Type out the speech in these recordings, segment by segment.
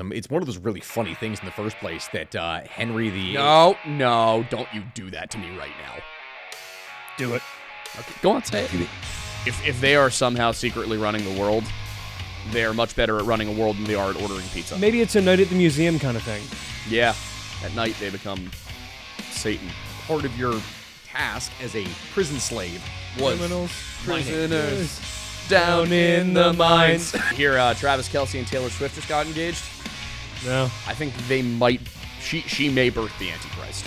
colonialism, it's one of those really funny things in the first place that Henry the... No, don't you do that to me right now. Do it. Okay, go on, say it. If they are somehow secretly running the world, they're much better at running a world than they are at ordering pizza. Maybe it's a night at the museum kind of thing. Yeah, at night they become Satan. Part of your task as a prison slave was... Criminals. Prisoners down in the mines. Here, Travis Kelce and Taylor Swift just got engaged. No. I think they might... She may birth the Antichrist.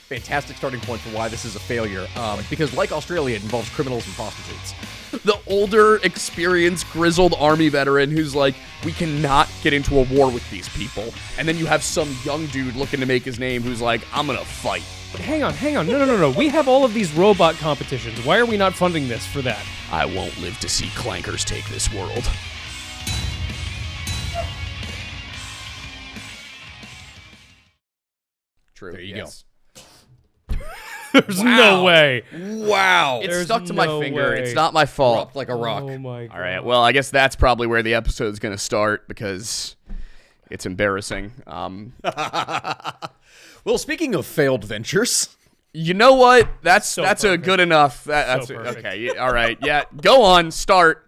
Fantastic starting point for why this is a failure. Because like Australia, it involves criminals and prostitutes. The older, experienced, grizzled army veteran who's like, we cannot get into a war with these people. And then you have some young dude looking to make his name who's like, I'm gonna fight. But hang on. No. We have all of these robot competitions. Why are we not funding this for that? I won't live to see clankers take this world. True. There you go. There's no way. Wow. It There's stuck to my no finger. way. It's not my fault. Dropped like a rock. Oh my god. All right. Well, I guess that's probably where the episode's going to start because it's embarrassing. Well, speaking of failed ventures... You know what? That's perfect. a good enough. That's perfect. okay. All right. Yeah. Go on. Start.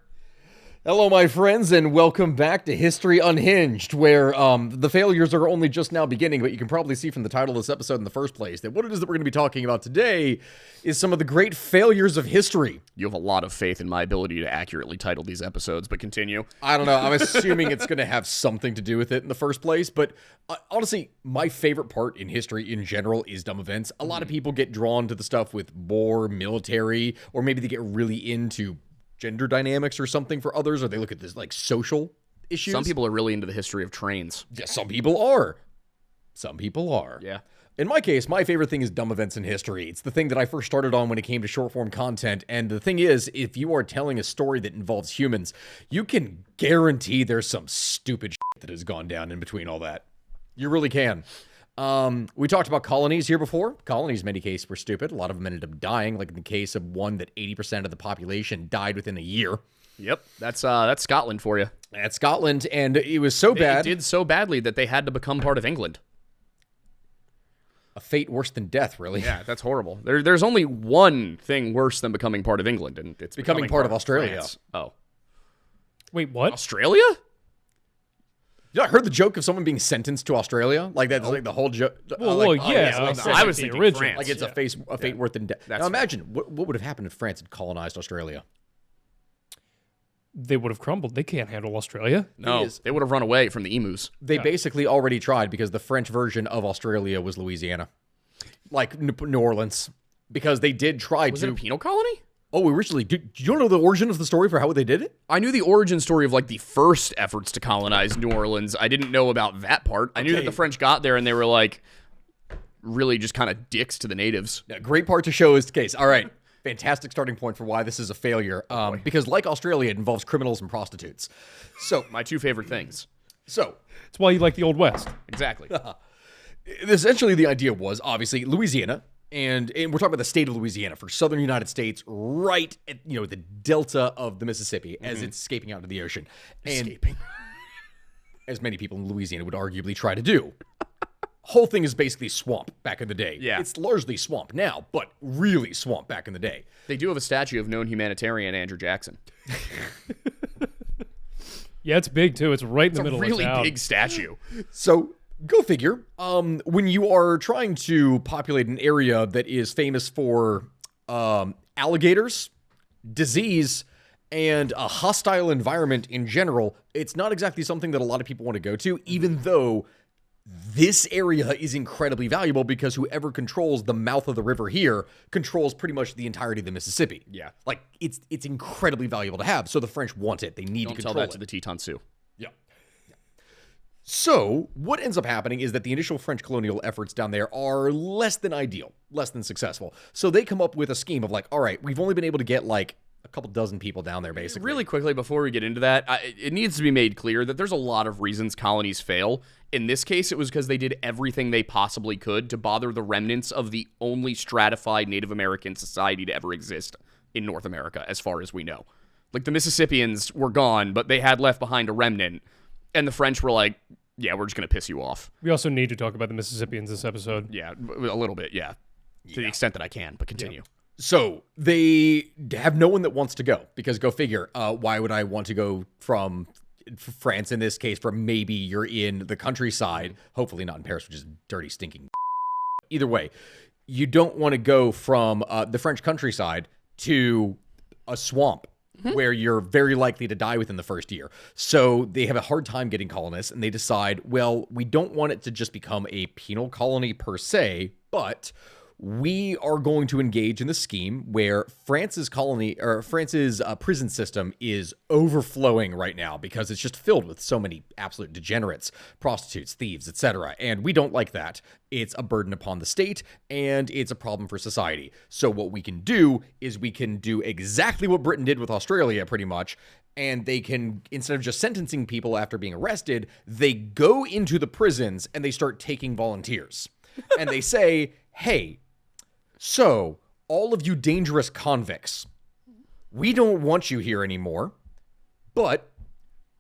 Hello, my friends, and welcome back to History Unhinged, where the failures are only just now beginning, but you can probably see from the title of this episode in the first place that what it is that we're going to be talking about today is some of the great failures of history. You have a lot of faith in my ability to accurately title these episodes, but continue. I don't know. I'm assuming it's going to have something to do with it in the first place, but honestly, my favorite part in history in general is dumb events. A lot of people get drawn to the stuff with war, military, or maybe they get really into gender dynamics or something for others, or they look at this like social issues. Some people are really into the history of trains. Yeah, some people are. Some people are. Yeah. In my case, my favorite thing is dumb events in history. It's the thing that I first started on when it came to short form content. And the thing is, if you are telling a story that involves humans, you can guarantee there's some stupid shit that has gone down in between all that. You really can. We talked about colonies here before. Colonies, in many cases, were stupid. A lot of them ended up dying, like in the case of one that 80% of the population died within a year. Yep. That's Scotland for you. That's Scotland, and it was so bad. It did so badly that they had to become part of England. A fate worse than death, really. Yeah, that's horrible. There's only one thing worse than becoming part of England, and it's becoming part of Australia. France. Oh. Wait, what? Australia? You know, I heard the joke of someone being sentenced to Australia. Like that's like the whole joke. Well, yeah. I was thinking original. France. Like it's a fate worse than death. That's Now imagine what would have happened if France had colonized Australia. They would have crumbled. They can't handle Australia. No, they would have run away from the emus. They basically already tried because the French version of Australia was Louisiana, like New Orleans, because they did try Was to. it a penal colony? Oh, originally, do you know the origin of the story for how they did it? I knew the origin story of like the first efforts to colonize New Orleans. I didn't know about that part. I knew that the French got there and they were like really just kind of dicks to the natives. Yeah, great part to show is the case. All right. Fantastic starting point for why this is a failure. Because like Australia, it involves criminals and prostitutes. So My two favorite things. That's why you like the Old West. Exactly. essentially the idea was obviously Louisiana, and we're talking about the state of Louisiana for southern United States, right at the delta of the Mississippi as it's escaping out into the ocean. And as many people in Louisiana would arguably try to do. Whole thing is basically swamp back in the day. Yeah. It's largely swamp now, but really swamp back in the day. They do have a statue of known humanitarian Andrew Jackson. Yeah, it's big too. It's right in the middle It's a of really town. big statue. So go figure. When you are trying to populate an area that is famous for alligators, disease, and a hostile environment in general, it's not exactly something that a lot of people want to go to, even though this area is incredibly valuable because whoever controls the mouth of the river here controls pretty much the entirety of the Mississippi. Yeah. Like, it's incredibly valuable to have, so the French want it. They need Don't to tell control that it. to the Teton Sioux. Yeah. So, what ends up happening is that the initial French colonial efforts down there are less than ideal, less than successful. So they come up with a scheme of like, all right, we've only been able to get like a couple dozen people down there, basically. Really quickly, before we get into that, it needs to be made clear that there's a lot of reasons colonies fail. In this case, it was because they did everything they possibly could to bother the remnants of the only stratified Native American society to ever exist in North America, as far as we know. Like, the Mississippians were gone, but they had left behind a remnant. And the French were like, Yeah, we're just going to piss you off. We also need to talk about the Mississippians this episode. Yeah, a little bit, yeah. To the extent that I can, but continue. So they have no one that wants to go, because go figure, why would I want to go from France in this case, from maybe you're in the countryside, hopefully not in Paris, which is dirty, stinking. Either way, you don't want to go from the French countryside to a swamp where you're very likely to die within the first year. So they have a hard time getting colonists, and they decide, well, we don't want it to just become a penal colony per se, but we are going to engage in the scheme where France's prison system is overflowing right now because it's just filled with so many absolute degenerates, prostitutes, thieves, etc. And we don't like that. It's a burden upon the state, and it's a problem for society. So what we can do is we can do exactly what Britain did with Australia, pretty much. And they can, instead of just sentencing people after being arrested, they go into the prisons and they start taking volunteers. And they say, hey, so, all of you dangerous convicts, we don't want you here anymore, but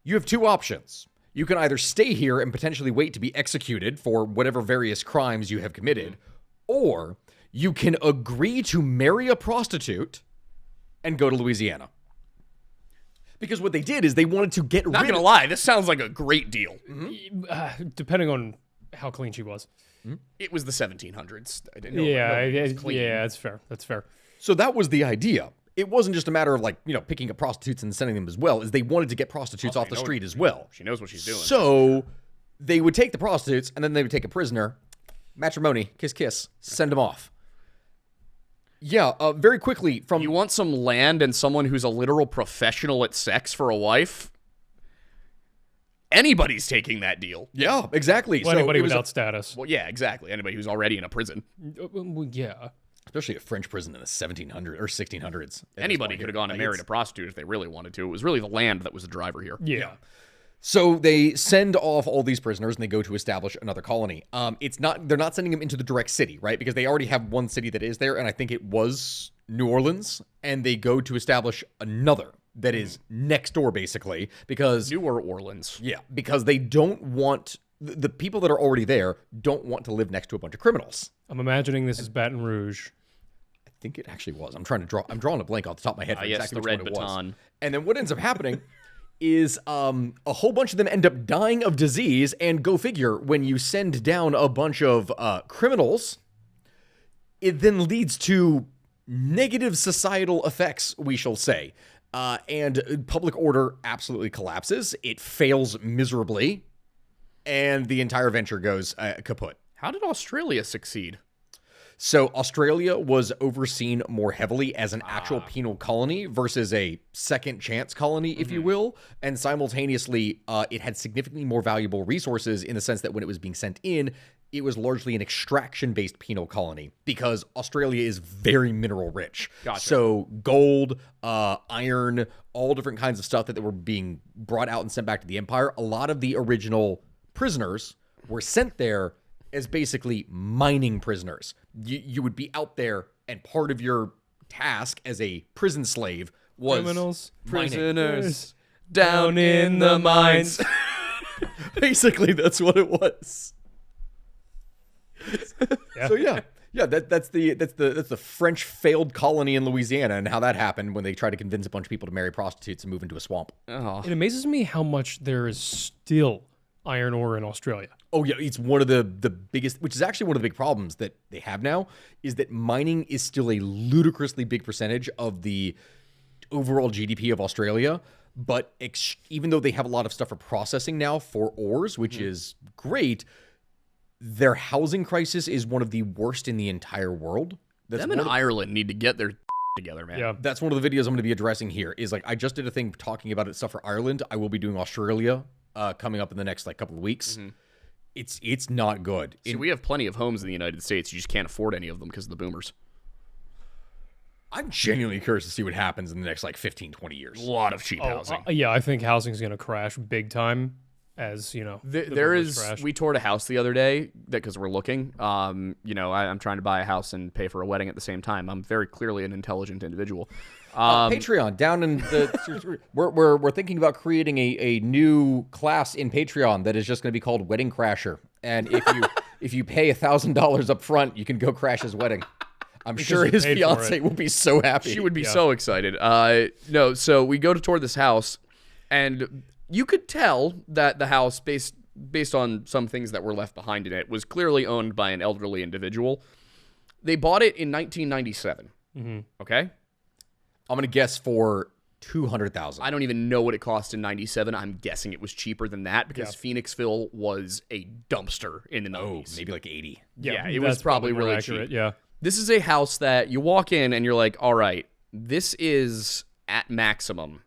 you have two options. You can either stay here and potentially wait to be executed for whatever various crimes you have committed, or you can agree to marry a prostitute and go to Louisiana. Because what they did is they wanted to get rid of... Not gonna lie, this sounds like a great deal. Depending on how clean she was. It was the 1700s. I didn't know. Yeah, that's fair. That's fair. So that was the idea. It wasn't just a matter of picking up prostitutes and sending them as well, is they wanted to get prostitutes off the street as well. She knows what she's doing. So they would take the prostitutes and then they would take a prisoner, matrimony, kiss, kiss, send them off. Yeah, very quickly from... You want some land and someone who's a literal professional at sex for a wife? Anybody's taking that deal. Yeah, exactly. Well, anybody without status. Well, yeah, exactly. Anybody who's already in a prison. Well, yeah. Especially a French prison in the 1700s or 1600s. Anybody could have gone and married a prostitute if they really wanted to. It was really the land that was the driver here. Yeah. So they send off all these prisoners and they go to establish another colony. They're not sending them into the direct city, right? Because they already have one city that is there, and I think it was New Orleans, and they go to establish another that is next door, basically, because... Newer Orleans. Yeah, because they don't want... The people that are already there don't want to live next to a bunch of criminals. I'm imagining this is Baton Rouge. I think it actually was. I'm drawing a blank off the top of my head for Yes, exactly the which red one it was. baton. And then what ends up happening is a whole bunch of them end up dying of disease, and go figure, when you send down a bunch of criminals, it then leads to negative societal effects, we shall say. And public order absolutely collapses. It fails miserably, and the entire venture goes kaput. How did Australia succeed? So Australia was overseen more heavily as an actual penal colony versus a second chance colony, if you will. And simultaneously, it had significantly more valuable resources in the sense that when it was being sent in, it was largely an extraction-based penal colony because Australia is very mineral rich. Gotcha. So gold, iron, all different kinds of stuff that were being brought out and sent back to the empire. A lot of the original prisoners were sent there as basically mining prisoners. You would be out there, and part of your task as a prison slave was Criminals, mining. Prisoners down in the mines. Basically, that's what it was. Yeah. So yeah, that's the French failed colony in Louisiana, and how that happened when they tried to convince a bunch of people to marry prostitutes and move into a swamp. Oh. It amazes me how much there is still iron ore in Australia. Oh yeah, it's one of the biggest, which is actually one of the big problems that they have now, is that mining is still a ludicrously big percentage of the overall GDP of Australia. But even though they have a lot of stuff for processing now for ores, which is great, their housing crisis is one of the worst in the entire world. Them in Ireland need to get their together, man. Yeah. That's one of the videos I'm going to be addressing here. Is I just did a thing talking about stuff for Ireland. I will be doing Australia coming up in the next couple of weeks. It's not good. See, we have plenty of homes in the United States. You just can't afford any of them because of the boomers. I'm genuinely curious to see what happens in the next 15, 20 years. A lot of cheap housing. Yeah, I think housing's going to crash big time. As you know, There is. We toured a house the other day because we're looking. I'm trying to buy a house and pay for a wedding at the same time. I'm very clearly an intelligent individual. Patreon down in the we're thinking about creating a new class in Patreon that is just going to be called Wedding Crasher, and if you pay $1,000 up front, you can go crash his wedding. I'm sure his fiance will be so happy. She would be so excited. No, so we go to tour this house, and you could tell that the house, based on some things that were left behind in it, was clearly owned by an elderly individual. They bought it in 1997. Okay? I'm going to guess for $200,000. I don't even know what it cost in 97. I'm guessing it was cheaper than that because Phoenixville was a dumpster in the 90s. Maybe like 80. Yeah, it was probably really accurate, cheap. Yeah. This is a house that you walk in and you're like, all right, this is at maximum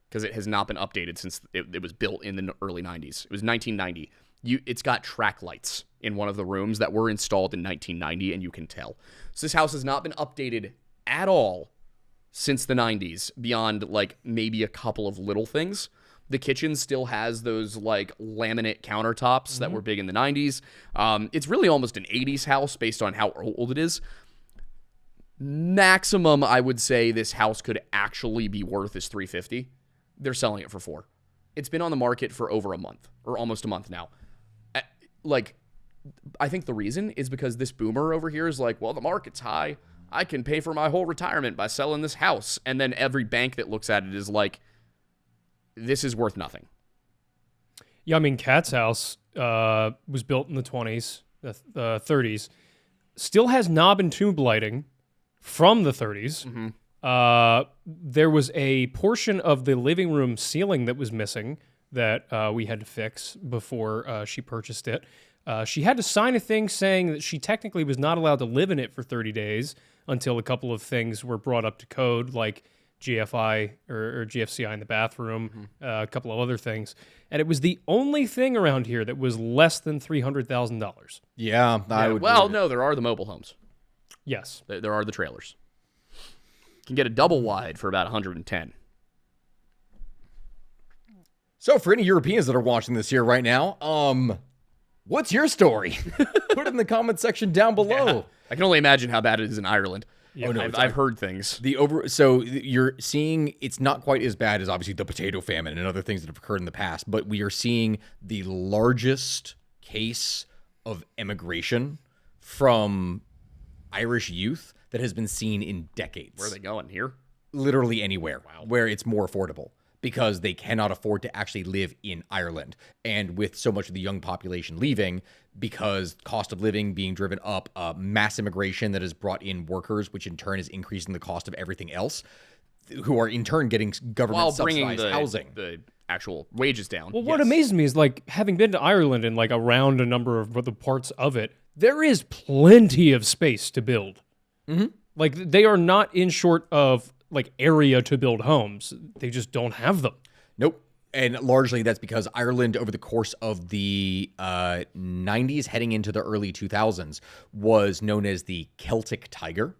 because it has not been updated since it was built in the early 90s. It was 1990. It's got track lights in one of the rooms that were installed in 1990, and you can tell. So this house has not been updated at all since the 90s, beyond like maybe a couple of little things. The kitchen still has those like laminate countertops that were big in the 90s. It's really almost an 80s house based on how old it is. Maximum, I would say this house could actually be worth is $350. They're selling it for $4. It's been on the market for over a month, or almost a month now. I think the reason is because this boomer over here is like, well, the market's high. I can pay for my whole retirement by selling this house. And then every bank that looks at it is like, this is worth nothing. Yeah, I mean, Kat's house was built in the 20s, the 30s. Still has knob and tube lighting from the 30s. There was a portion of the living room ceiling that was missing that we had to fix before she purchased it. She had to sign a thing saying that she technically was not allowed to live in it for 30 days until a couple of things were brought up to code, like GFI or GFCI in the bathroom, a couple of other things. And it was the only thing around here that was less than $300,000. Yeah, I would. Well, no, there are the mobile homes. Yes. There are the trailers. You can get a double wide for about 110. So for any Europeans that are watching this here right now, what's your story? Put it in the comment section down below. Yeah. I can only imagine how bad it is in Ireland. Yeah. Oh, no, I've heard things. So you're seeing it's not quite as bad as obviously the potato famine and other things that have occurred in the past, but we are seeing the largest case of emigration from Irish youth that has been seen in decades. Where are they going? Here? Literally anywhere where it's more affordable, because they cannot afford to actually live in Ireland. And with so much of the young population leaving, because cost of living being driven up, mass immigration that has brought in workers, which in turn is increasing the cost of everything else, who are in turn getting government subsidized housing. The actual wages down. Well, what amazes me is, like, having been to Ireland and like around a number of the parts of it, there is plenty of space to build. Like, they are not in short of like area to build homes. They just don't have them. Nope. And largely that's because Ireland, over the course of the 90s heading into the early 2000s, was known as the Celtic tiger,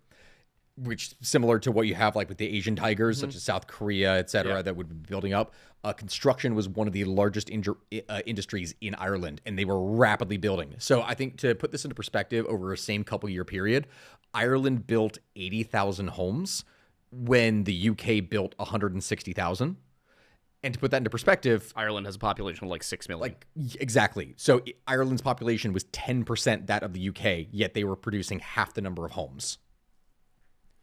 which similar to what you have like with the Asian tigers, such as South Korea, et cetera, that would be building up. Construction was one of the largest industries in Ireland, and they were rapidly building. So I think to put this into perspective over a same couple year period, Ireland built 80,000 homes when the UK built 160,000. And to put that into perspective, Ireland has a population of like 6 million. Exactly. So Ireland's population was 10% that of the UK, yet they were producing half the number of homes.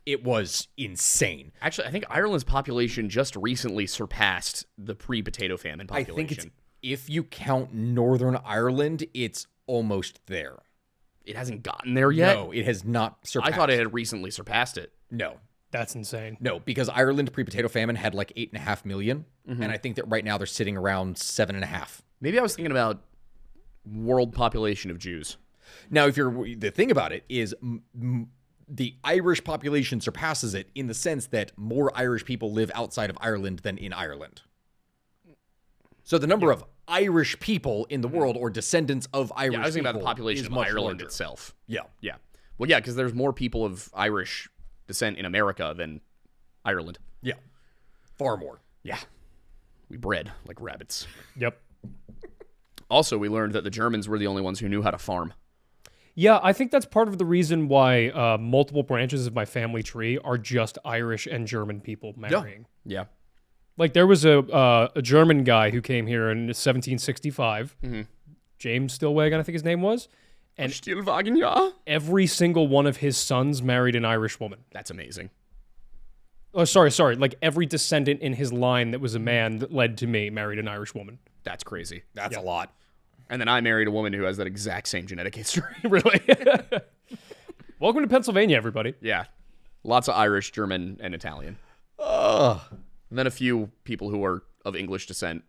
It was insane. Actually, I think Ireland's population just recently surpassed the pre-potato famine population. I think if you count Northern Ireland, it's almost there. It hasn't gotten there yet? No, it has not surpassed. I thought it had recently surpassed it. No. That's insane. No, because Ireland pre-potato famine had like 8.5 million, and I think that right now they're sitting around 7.5. Maybe I was thinking about world population of Jews. Now, the thing about it is the Irish population surpasses it in the sense that more Irish people live outside of Ireland than in Ireland. So the number of Irish people in the world, or descendants of Irish people, I was thinking about the population of Ireland larger. itself. Yeah. Yeah. Well, yeah, because there's more people of Irish descent in America than Ireland. Yeah. Far more. Yeah. We bred like rabbits. Yep. Also, we learned that the Germans were the only ones who knew how to farm. Yeah, I think that's part of the reason why multiple branches of my family tree are just Irish and German people marrying. Yeah. Like there was a German guy who came here in 1765, James Stillwagon, I think his name was, and Stillwagen, ja. every single one of his sons married an Irish woman. That's amazing. Oh, sorry. Like every descendant in his line that was a man that led to me married an Irish woman. That's crazy. That's a lot. And then I married a woman who has that exact same genetic history. Really? Welcome to Pennsylvania, everybody. Yeah. Lots of Irish, German, and Italian. And then a few people who are of English descent.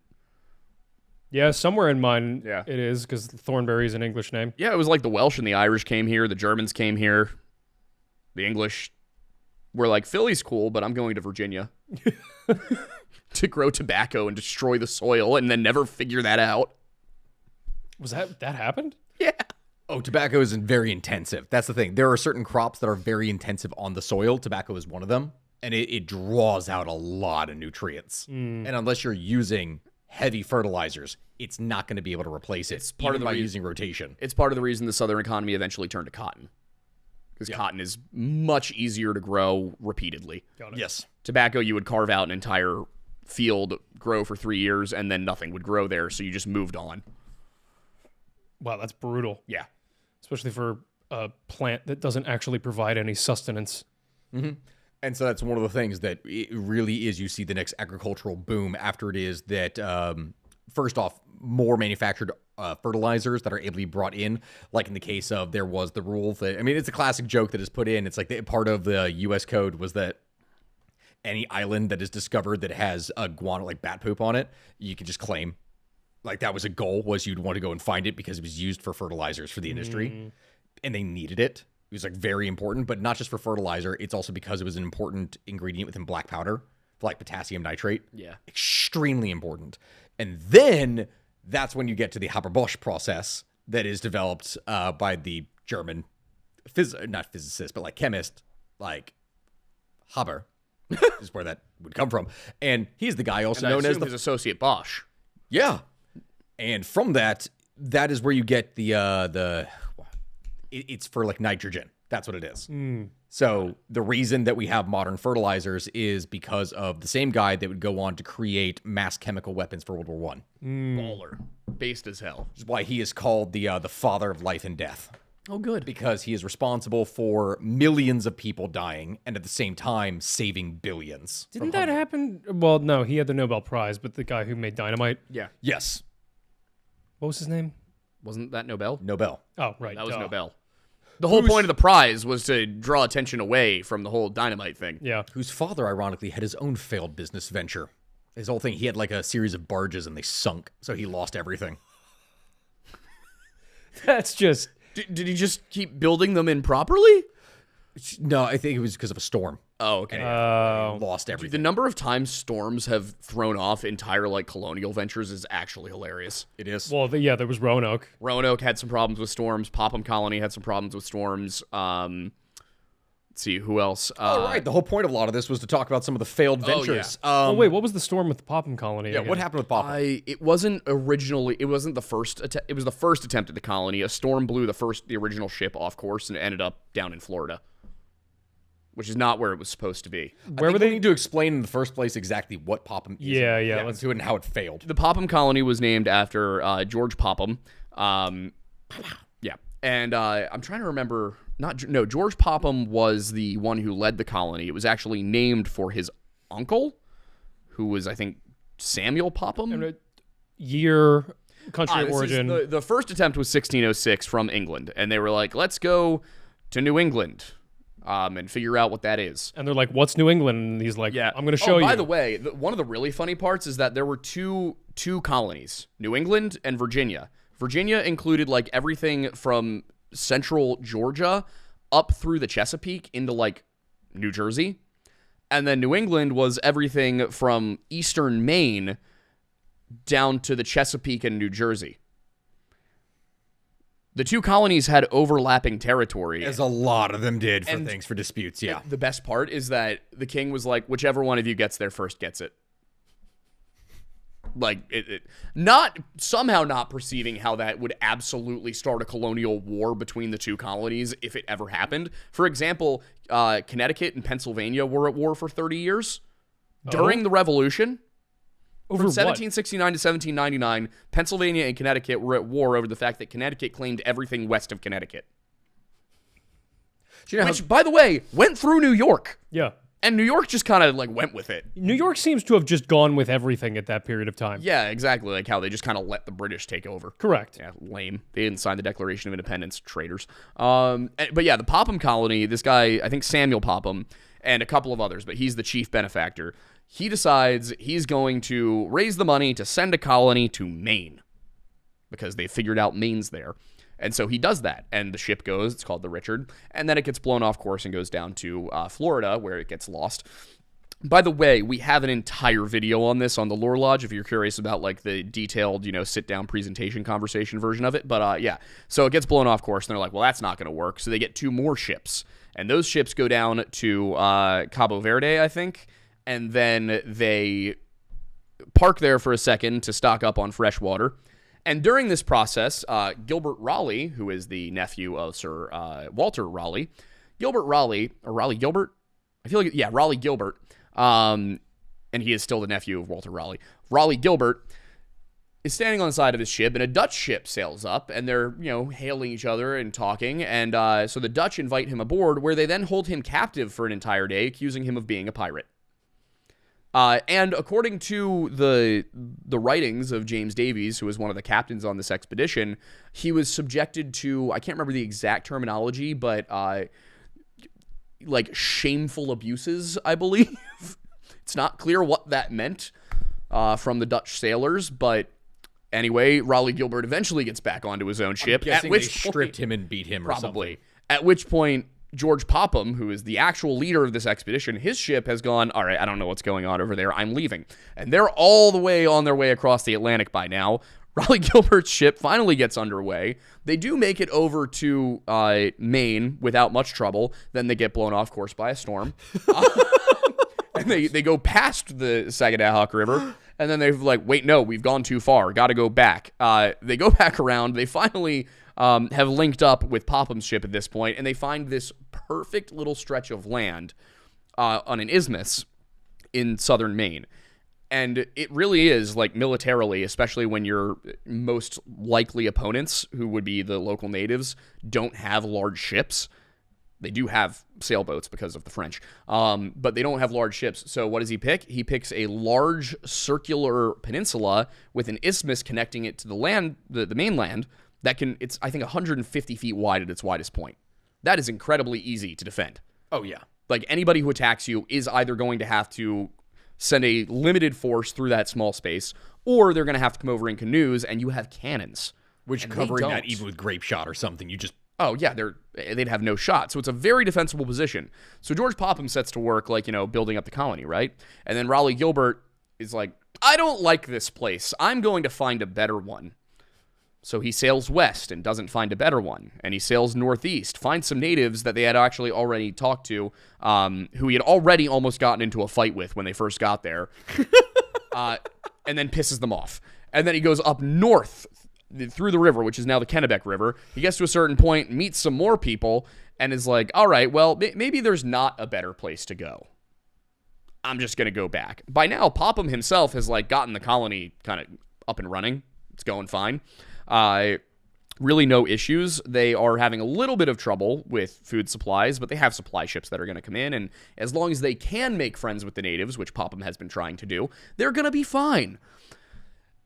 Yeah, somewhere in mine Yeah. it is, because Thornberry is an English name. Yeah, it was like the Welsh and the Irish came here. The Germans came here. The English were like, Philly's cool, but I'm going to Virginia to grow tobacco and destroy the soil and then never figure that out. Was that happened? Yeah. Oh, tobacco is very intensive. That's the thing. There are certain crops that are very intensive on the soil. Tobacco is one of them. And it draws out a lot of nutrients. And unless you're using heavy fertilizers, it's not going to be able to replace it. It's part of the by reason- using rotation. It's part of the reason the Southern economy eventually turned to cotton. Because cotton is much easier to grow repeatedly. Got it. Yes. Tobacco, you would carve out an entire field, grow for 3 years, and then nothing would grow there, so you just moved on. Wow, that's brutal. Yeah. Especially for a plant that doesn't actually provide any sustenance. And so that's one of the things that it really is. You see the next agricultural boom after it is that, first off, more manufactured fertilizers that are able to be brought in. Like in the case of, there was the rule that, I mean, it's a classic joke that is put in. It's like part of the U.S. code was that any island that is discovered that has a guano, like bat poop on it, you can just claim. Like that was a goal, was you'd want to go and find it because it was used for fertilizers for the industry. And they needed it. It was like very important, but not just for fertilizer. It's also because it was an important ingredient within black powder, for like potassium nitrate. Yeah. Extremely important. And then that's when you get to the Haber-Bosch process that is developed by the German, not physicist, but like chemist, like Haber, is where that would come from. And he's the guy also known as his associate Bosch. Yeah. And from that is where you get it's for like nitrogen. That's what it is. So the reason that we have modern fertilizers is because of the same guy that would go on to create mass chemical weapons for World War One. Baller. Based as hell. Which is why he is called the father of life and death. Oh, good. Because he is responsible for millions of people dying and at the same time saving billions. Didn't that happen? Well, no, he had the Nobel Prize, but the guy who made dynamite, Yeah. Yes. what was his name? Wasn't that Nobel? Nobel. Oh, right. That was duh. Nobel. The whole point of the prize was to draw attention away from the whole dynamite thing. Yeah. Whose father, ironically, had his own failed business venture. His whole thing, he had like a series of barges and they sunk, so he lost everything. That's just... Did he just keep building them improperly? No, I think it was because of a storm. Oh, okay. He lost everything. The number of times storms have thrown off entire like colonial ventures is actually hilarious. It is. Well, yeah, there was Roanoke. Roanoke had some problems with storms. Popham Colony had some problems with storms. Let's see, who else? Right. The whole point of a lot of this was to talk about some of the failed ventures. Oh, wait, what was the storm with the Popham Colony? Yeah, what happened with Popham? It wasn't the first attempt. It was the first attempt at the colony. A storm blew the original ship off course and it ended up down in Florida, which is not where it was supposed to be. Where were they need to explain in the first place exactly what Popham is? Yeah. Let's do it and how it failed. The Popham Colony was named after George Popham. Yeah, and I'm trying to remember. George Popham was the one who led the colony. It was actually named for his uncle, who was, I think, Samuel Popham. Year, country of This is origin. the first attempt was 1606 from England, and they were like, let's go to New England and figure out what that is. And they're like, what's New England? And he's like, Yeah, I'm going to show you. By the way, one of the really funny parts is that there were two colonies, New England and Virginia. Virginia included like everything from central Georgia up through the Chesapeake into like New Jersey. And then New England was everything from eastern Maine down to the Chesapeake and New Jersey. The two colonies had overlapping territory. As a lot of them did for disputes, yeah. The best part is that the king was like, whichever one of you gets there first gets it. Like, not somehow not perceiving how that would absolutely start a colonial war between the two colonies if it ever happened. For example, Connecticut and Pennsylvania were at war for 30 years during the Revolution. Over From what? 1769 to 1799, Pennsylvania and Connecticut were at war over the fact that Connecticut claimed everything west of Connecticut. Which, by the way, went through New York. Yeah. And New York just kind of, like, went with it. New York seems to have just gone with everything at that period of time. Yeah, exactly. Like how they just kind of let the British take over. Correct. Yeah, lame. They didn't sign the Declaration of Independence. Traitors. But yeah, the Popham colony, this guy, I think Samuel Popham, and a couple of others, but he's the chief benefactor. He decides he's going to raise the money to send a colony to Maine because they figured out Maine's there. And so he does that, and the ship goes, it's called the Richard, and then it gets blown off course and goes down to Florida, where it gets lost. By the way, we have an entire video on this on the Lore Lodge, if you're curious about, like, the detailed, sit-down presentation conversation version of it. But, yeah, so it gets blown off course, and they're like, well, that's not going to work. So they get 2 more ships, and those ships go down to Cabo Verde, I think, and then they park there for a second to stock up on fresh water. And during this process, Gilbert Raleigh, who is the nephew of Sir Walter Raleigh, Raleigh Gilbert? I feel like, yeah, Raleigh Gilbert, and he is still the nephew of Walter Raleigh. Raleigh Gilbert is standing on the side of his ship, and a Dutch ship sails up, and they're, hailing each other and talking, and so the Dutch invite him aboard, where they then hold him captive for an entire day, accusing him of being a pirate. And according to the writings of James Davies, who was one of the captains on this expedition, he was subjected to, I can't remember the exact terminology, but like shameful abuses, I believe. It's not clear what that meant from the Dutch sailors, but anyway, Raleigh Gilbert eventually gets back onto his own ship. I'm guessing at which they stripped him and beat him or probably. something. At which point, George Popham, who is the actual leader of this expedition, his ship has gone, all right, I don't know what's going on over there. I'm leaving. And they're all the way on their way across the Atlantic by now. Raleigh Gilbert's ship finally gets underway. They do make it over to Maine without much trouble. Then they get blown off course by a storm. And they go past the Sagadahoc River. And then they're like, wait, no, we've gone too far. Got to go back. They go back around. They finally have linked up with Popham's ship at this point, and they find this perfect little stretch of land on an isthmus in southern Maine. And it really is, like, militarily, especially when your most likely opponents, who would be the local natives, don't have large ships. They do have sailboats because of the French, but they don't have large ships. So what does he pick? He picks a large circular peninsula with an isthmus connecting it to the land, the mainland, that it's, I think, 150 feet wide at its widest point. That is incredibly easy to defend. Oh, yeah. Like, anybody who attacks you is either going to have to send a limited force through that small space, or they're going to have to come over in canoes, and you have cannons. Which, covering that even with grape shot or something, you just... Oh, yeah, they'd have no shot. So it's a very defensible position. So George Popham sets to work, like, building up the colony, right? And then Raleigh Gilbert is like, I don't like this place. I'm going to find a better one. So he sails west and doesn't find a better one. And he sails northeast, finds some natives that they had actually already talked to, who he had already almost gotten into a fight with when they first got there, and then pisses them off. And then he goes up north through the river, which is now the Kennebec River. He gets to a certain point, meets some more people, and is like, all right, well, maybe there's not a better place to go. I'm just going to go back. By now, Popham himself has, like, gotten the colony kind of up and running. It's going fine. Really no issues. They are having a little bit of trouble with food supplies, but they have supply ships that are going to come in, and as long as they can make friends with the natives, which Popham has been trying to do, they're going to be fine.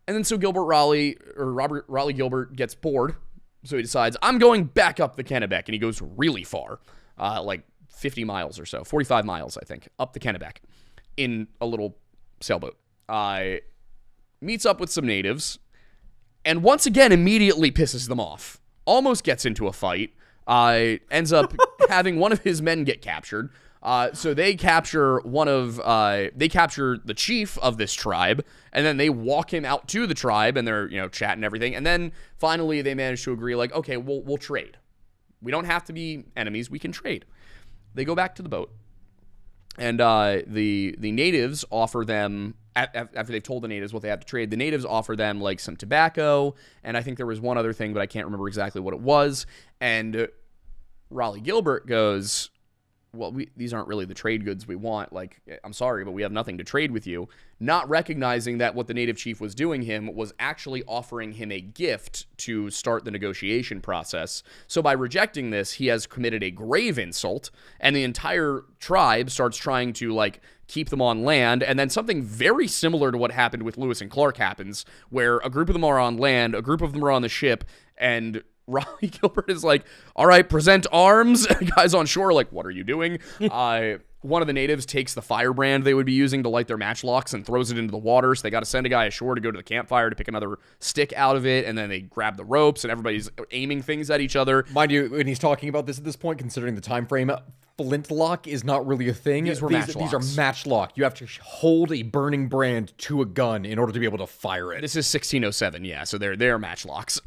And then so Robert Raleigh Gilbert gets bored, so he decides, I'm going back up the Kennebec, and he goes really far, like 50 miles or so, 45 miles, I think, up the Kennebec in a little sailboat. Meets up with some natives, and once again immediately pisses them off. Almost gets into a fight. Ends up having one of his men get captured. So they capture they capture the chief of this tribe, and then they walk him out to the tribe, and they're, chatting everything. And then finally they manage to agree, like, okay, we'll trade. We don't have to be enemies. We can trade. They go back to the boat, and the natives offer them after they've told the natives what they have to trade, the natives offer them like some tobacco, and I think there was one other thing, but I can't remember exactly what it was. And Raleigh Gilbert goes, well, these aren't really the trade goods we want. Like, I'm sorry, but we have nothing to trade with you. Not recognizing that what the native chief was doing him was actually offering him a gift to start the negotiation process. So by rejecting this, he has committed a grave insult, and the entire tribe starts trying to, like, keep them on land. And then something very similar to what happened with Lewis and Clark happens, where a group of them are on land, a group of them are on the ship, and Raleigh Gilbert is like, all right, present arms. Guys on shore are like, what are you doing? One of the natives takes the firebrand they would be using to light their matchlocks and throws it into the water. So they got to send a guy ashore to go to the campfire to pick another stick out of it. And then they grab the ropes and everybody's aiming things at each other. Mind you, when he's talking about this at this point, considering the time frame, flintlock is not really a thing. These are matchlock. You have to hold a burning brand to a gun in order to be able to fire it. This is 1607, yeah, so they're matchlocks.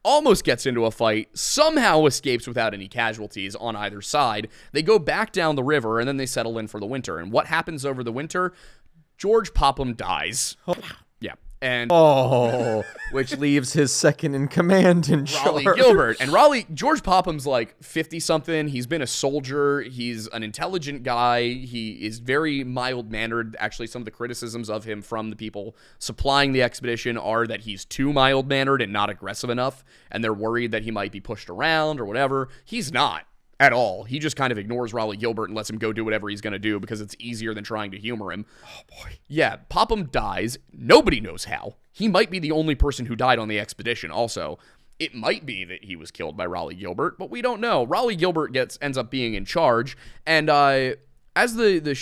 Almost gets into a fight, somehow escapes without any casualties on either side. They go back down the river, and then they settle in for the winter. And what happens over the winter? George Popham dies. Yeah. And which leaves his second in command in Raleigh charge. Gilbert. And George Popham's like 50-something. He's been a soldier. He's an intelligent guy. He is very mild-mannered. Actually, some of the criticisms of him from the people supplying the expedition are that he's too mild-mannered and not aggressive enough, and they're worried that he might be pushed around or whatever. He's not at all. He just kind of ignores Raleigh Gilbert and lets him go do whatever he's going to do because it's easier than trying to humor him. Oh, boy. Yeah, Popham dies. Nobody knows how. He might be the only person who died on the expedition also. It might be that he was killed by Raleigh Gilbert, but we don't know. Raleigh Gilbert ends up being in charge, and as the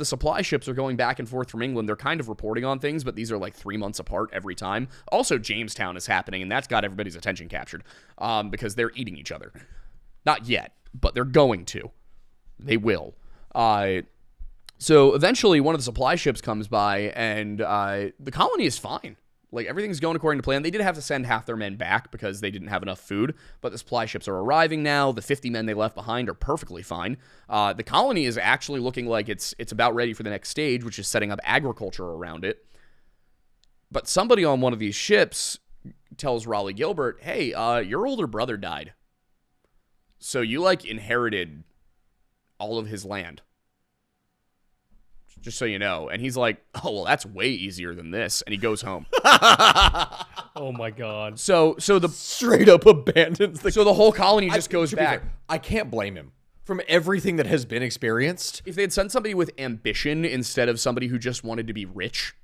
supply ships are going back and forth from England, they're kind of reporting on things, but these are like 3 months apart every time. Also, Jamestown is happening, and that's got everybody's attention captured because they're eating each other. Not yet, but they're going to. They will. So eventually one of the supply ships comes by, and the colony is fine. Like, everything's going according to plan. They did have to send half their men back because they didn't have enough food, but the supply ships are arriving now. The 50 men they left behind are perfectly fine. The colony is actually looking like it's about ready for the next stage, which is setting up agriculture around it. But somebody on one of these ships tells Raleigh Gilbert, hey, your older brother died. So you, like, inherited all of his land. Just so you know. And he's like, oh, well, that's way easier than this. And he goes home. Oh, my God. So the Straight up abandons the... So the whole colony just goes back. I can't blame him. From everything that has been experienced. If they had sent somebody with ambition instead of somebody who just wanted to be rich...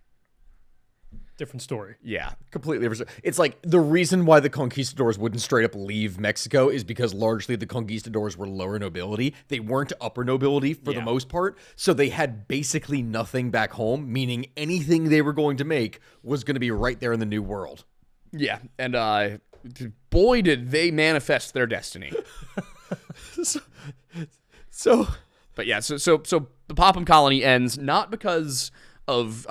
Different story. Yeah, completely different. It's like the reason why the conquistadors wouldn't straight up leave Mexico is because largely the conquistadors were lower nobility. They weren't upper nobility for the most part. So they had basically nothing back home, meaning anything they were going to make was going to be right there in the New World. Yeah, and boy, did they manifest their destiny. So But yeah, so the Popham colony ends not because of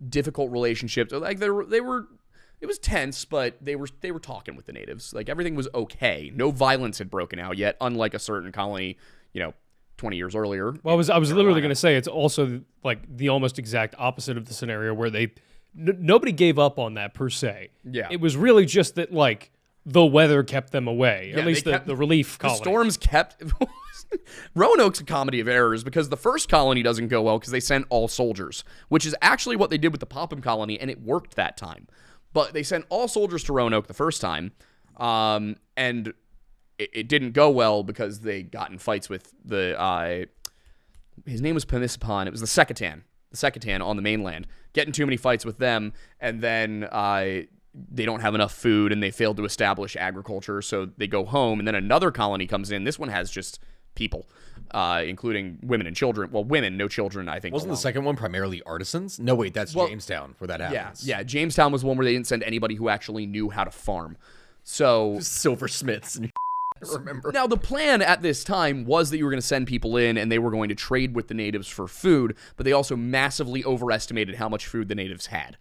difficult relationships. Like it was tense, but they were talking with the natives. Like, everything was okay. No violence had broken out yet, unlike a certain colony, 20 years earlier. Well, I was literally going to say it's also like the almost exact opposite of the scenario where nobody gave up on that per se. Yeah. It was really just that, like, the weather kept them away. Yeah, at least the relief colony. The storms kept... Roanoke's a comedy of errors because the first colony doesn't go well because they sent all soldiers, which is actually what they did with the Popham colony, and it worked that time. But they sent all soldiers to Roanoke the first time, and it didn't go well because they got in fights with his name was Popham. It was the Secatan on the mainland. Getting too many fights with them, and then they don't have enough food, and they failed to establish agriculture, so they go home, and then another colony comes in. This one has just people, including women and children. Well, women, no children, I think. Wasn't the second one primarily artisans? No, wait, that's Jamestown where that happens. Yeah, Jamestown was one where they didn't send anybody who actually knew how to farm. So silversmiths and remember. Now, the plan at this time was that you were going to send people in and they were going to trade with the natives for food, but they also massively overestimated how much food the natives had.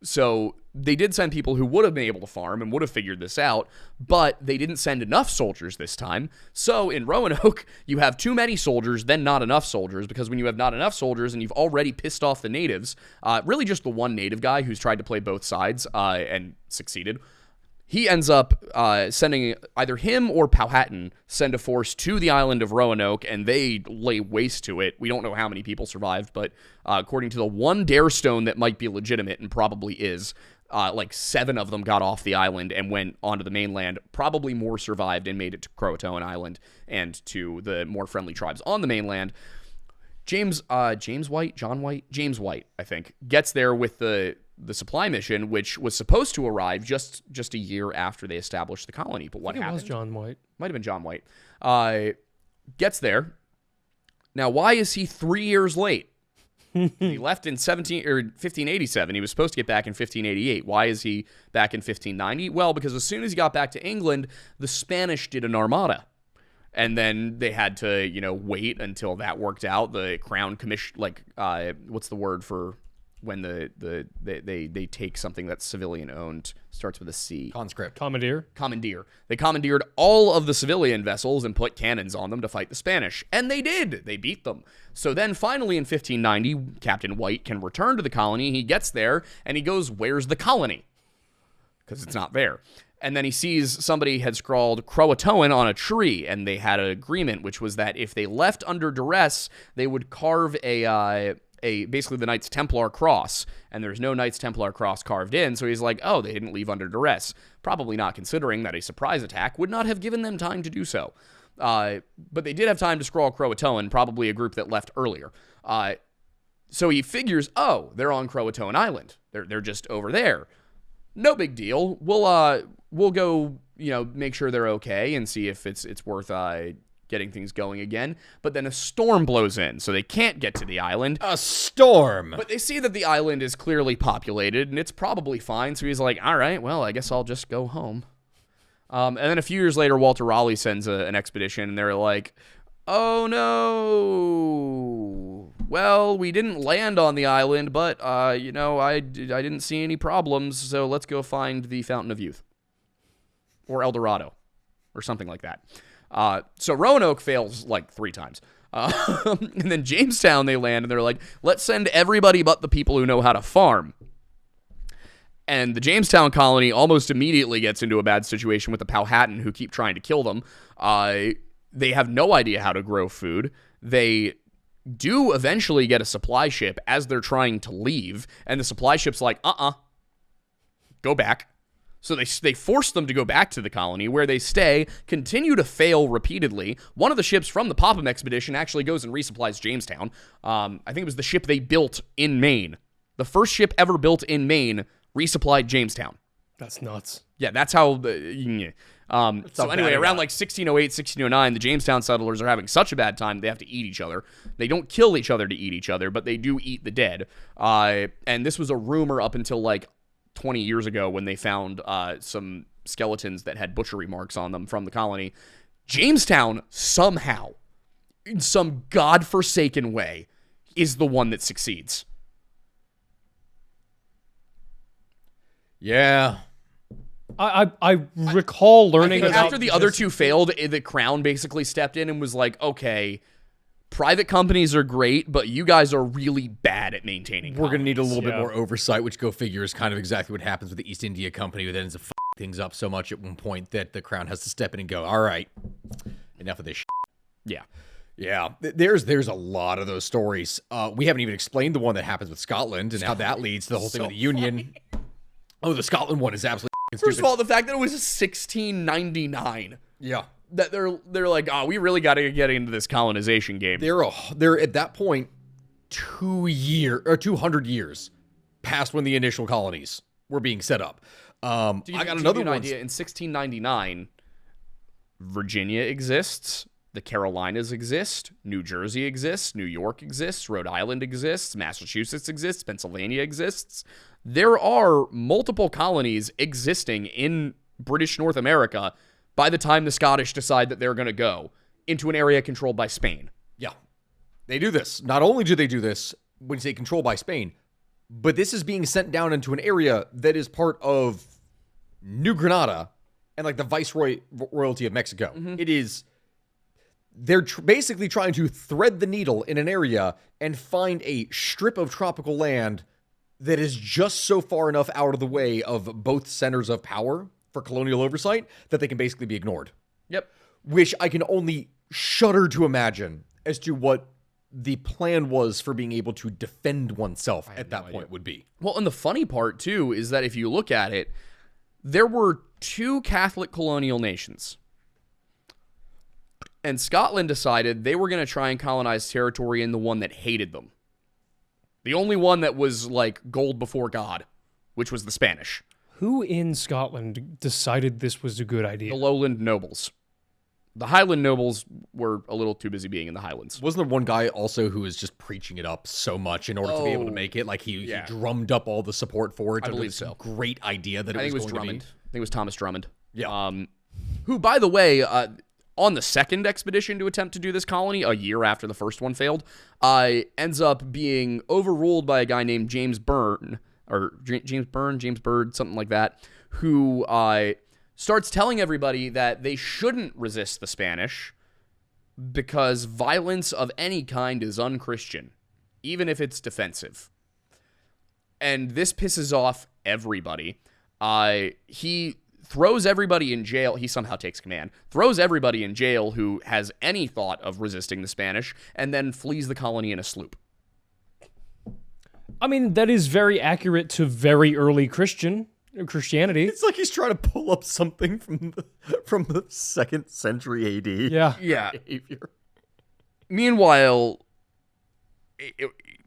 So they did send people who would have been able to farm and would have figured this out, but they didn't send enough soldiers this time. So in Roanoke, you have too many soldiers, then not enough soldiers, because when you have not enough soldiers and you've already pissed off the natives, really just the one native guy who's tried to play both sides and succeeded, he ends up sending either him or Powhatan send a force to the island of Roanoke, and they lay waste to it. We don't know how many people survived, but according to the one dare stone that might be legitimate and probably is, like 7 of them got off the island and went onto the mainland. Probably more survived and made it to Croatoan Island and to the more friendly tribes on the mainland. James White, I think, gets there with the supply mission, which was supposed to arrive just a year after they established the colony. But what happened? It was John White. Might have been John White. Gets there. Now, why is he 3 years late? He left in 1587. He was supposed to get back in 1588. Why is he back in 1590? Well, because as soon as he got back to England, the Spanish did an armada. And then they had to, wait until that worked out. The Crown Commission, what's the word for when they take something that's civilian owned, starts with a C. Conscript. Commandeer. They commandeered all of the civilian vessels and put cannons on them to fight the Spanish. And they did. They beat them. So then finally in 1590, Captain White can return to the colony. He gets there and he goes, "Where's the colony?" Because it's not there. And then he sees somebody had scrawled Croatoan on a tree, and they had an agreement, which was that if they left under duress, they would carve basically the Knights Templar cross, and there's no Knights Templar cross carved in, so he's like, oh, they didn't leave under duress, probably not considering that a surprise attack would not have given them time to do so. But they did have time to scrawl Croatoan, probably a group that left earlier. So he figures, oh, they're on Croatoan Island. They're just over there. No big deal. We'll go, make sure they're okay and see if it's worth getting things going again. But then a storm blows in, so they can't get to the island. A storm! But they see that the island is clearly populated, and it's probably fine. So he's like, all right, well, I guess I'll just go home. And then a few years later, Walter Raleigh sends an expedition, and they're like, oh, no. Well, we didn't land on the island, but, I didn't see any problems, so let's go find the Fountain of Youth. Or El Dorado. Or something like that. So Roanoke fails like 3 times. And then Jamestown, they land, and they're like, let's send everybody but the people who know how to farm. And the Jamestown colony almost immediately gets into a bad situation with the Powhatan, who keep trying to kill them. They have no idea how to grow food. They do eventually get a supply ship as they're trying to leave, and the supply ship's like, go back. So they force them to go back to the colony, where they stay, continue to fail repeatedly. One of the ships from the Popham expedition actually goes and resupplies Jamestown. I think it was the ship they built in Maine. The first ship ever built in Maine resupplied Jamestown. That's nuts. Yeah, that's how... so anyway, around like 1608, 1609, the Jamestown settlers are having such a bad time they have to eat each other. They don't kill each other to eat each other, but they do eat the dead. And this was a rumor up until like 20 years ago when they found some skeletons that had butchery marks on them from the colony. Jamestown, somehow, in some godforsaken way, is the one that succeeds. Yeah. I recall learning about after the other two failed, the Crown basically stepped in and was like, okay, private companies are great, but you guys are really bad at maintaining We're going to need a little bit Yeah. more oversight, which go figure is kind of exactly what happens with the East India Company, who ends up f***ing things up so much at one point that the Crown has to step in and go, all right, enough of this shit. Yeah. Yeah, there's a lot of those stories. We haven't even explained the one that happens with Scotland and how that leads to the whole thing with the Union. Oh, the Scotland one is absolutely First of all, the fact that it was 1699. Yeah. That they're like, oh, we really got to get into this colonization game. They're at that point 200 years past when the initial colonies were being set up. I got another one. Idea. In 1699, Virginia exists. The Carolinas exist. New Jersey exists. New York exists. Rhode Island exists. Massachusetts exists. Pennsylvania exists. There are multiple colonies existing in British North America by the time the Scottish decide that they're going to go into an area controlled by Spain. Yeah. They do this. Not only do they do this, when you say controlled by Spain, But this is being sent down into an area that is part of New Granada and like the Viceroyalty of Mexico. It is, they're basically trying to thread the needle in an area and find a strip of tropical land that is just so far enough out of the way of both centers of power for colonial oversight that they can basically be ignored. Yep. Which I can only shudder to imagine as to what the plan was for being able to defend oneself at that point would be. Well, and the funny part, too, is that if you look at it, there were 2 Catholic colonial nations. And Scotland decided they were going to try and colonize territory in the one that hated them. The only one that was like gold before God, which was the Spanish. Who in Scotland decided this was a good idea? The Lowland nobles. The Highland nobles were a little too busy being in the Highlands. Wasn't there one guy also who was just preaching it up so much in order to be able to make it? Like he drummed up all the support for it. I believe so. Great idea that I think it was going Drummond. to be. I think it was Thomas Drummond. Yeah. Who, by the way, on the second expedition to attempt to do this colony, a year after the first one failed, ends up being overruled by a guy named James Bird, something like that, who starts telling everybody that they shouldn't resist the Spanish because violence of any kind is unchristian, even if it's defensive. And this pisses off everybody. He throws everybody in jail. He somehow takes command, throws everybody in jail who has any thought of resisting the Spanish, and then flees the colony in a sloop. I mean, that is very accurate to very early Christianity. It's like he's trying to pull up something from the 2nd century AD. Yeah. Behavior. Meanwhile,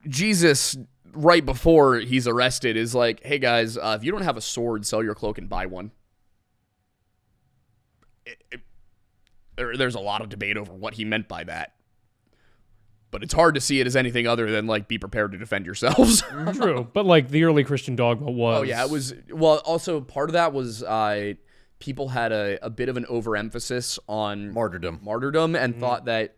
Jesus, right before he's arrested, is like, hey guys, if you don't have a sword, sell your cloak and buy one. There's a lot of debate over what he meant by that. But it's hard to see it as anything other than, like, be prepared to defend yourselves. True, but, like, the early Christian dogma was... Oh, yeah, it was... Well, also, part of that was people had a bit of an overemphasis on... Martyrdom, and thought that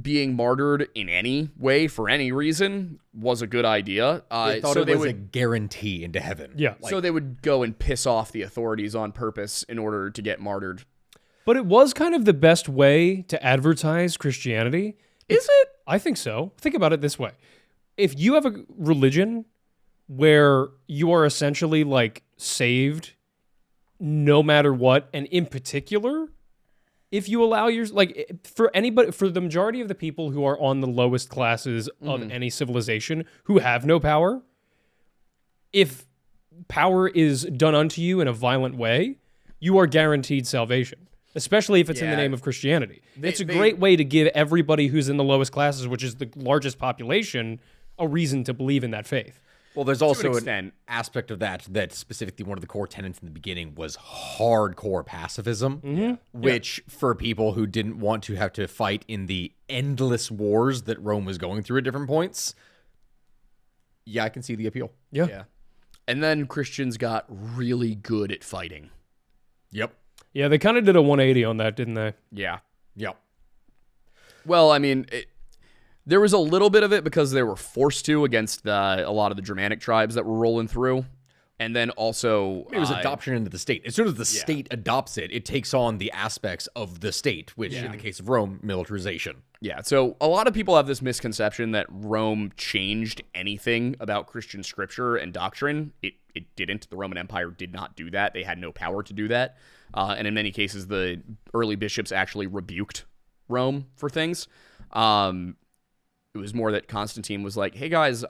being martyred in any way, for any reason, was a good idea. They thought it was a guarantee into heaven. Yeah. So they would go and piss off the authorities on purpose in order to get martyred. But it was kind of the best way to advertise Christianity. Is it? I think so. Think about it this way. If you have a religion where you are essentially like saved no matter what, and in particular, if you allow your, like, for anybody, for the majority of the people who are on the lowest classes of any civilization who have no power, if power is done unto you in a violent way, you are guaranteed salvation. Especially if it's in the name of Christianity. It's a great way to give everybody who's in the lowest classes, which is the largest population, a reason to believe in that faith. Well, there's also an aspect of that specifically one of the core tenets in the beginning was hardcore pacifism, which for people who didn't want to have to fight in the endless wars that Rome was going through at different points, I can see the appeal. Yeah. And then Christians got really good at fighting. Yep. Yeah, they kind of did a 180 on that, didn't they? Yeah. Yep. Well, I mean, there was a little bit of it because they were forced to against a lot of the Germanic tribes that were rolling through. And then also... It was adoption into the state. As soon as the state adopts it, it takes on the aspects of the state, which in the case of Rome, militarization. Yeah, so a lot of people have this misconception that Rome changed anything about Christian scripture and doctrine. It didn't. The Roman Empire did not do that. They had no power to do that. And in many cases, the early bishops actually rebuked Rome for things. It was more that Constantine was like, hey guys,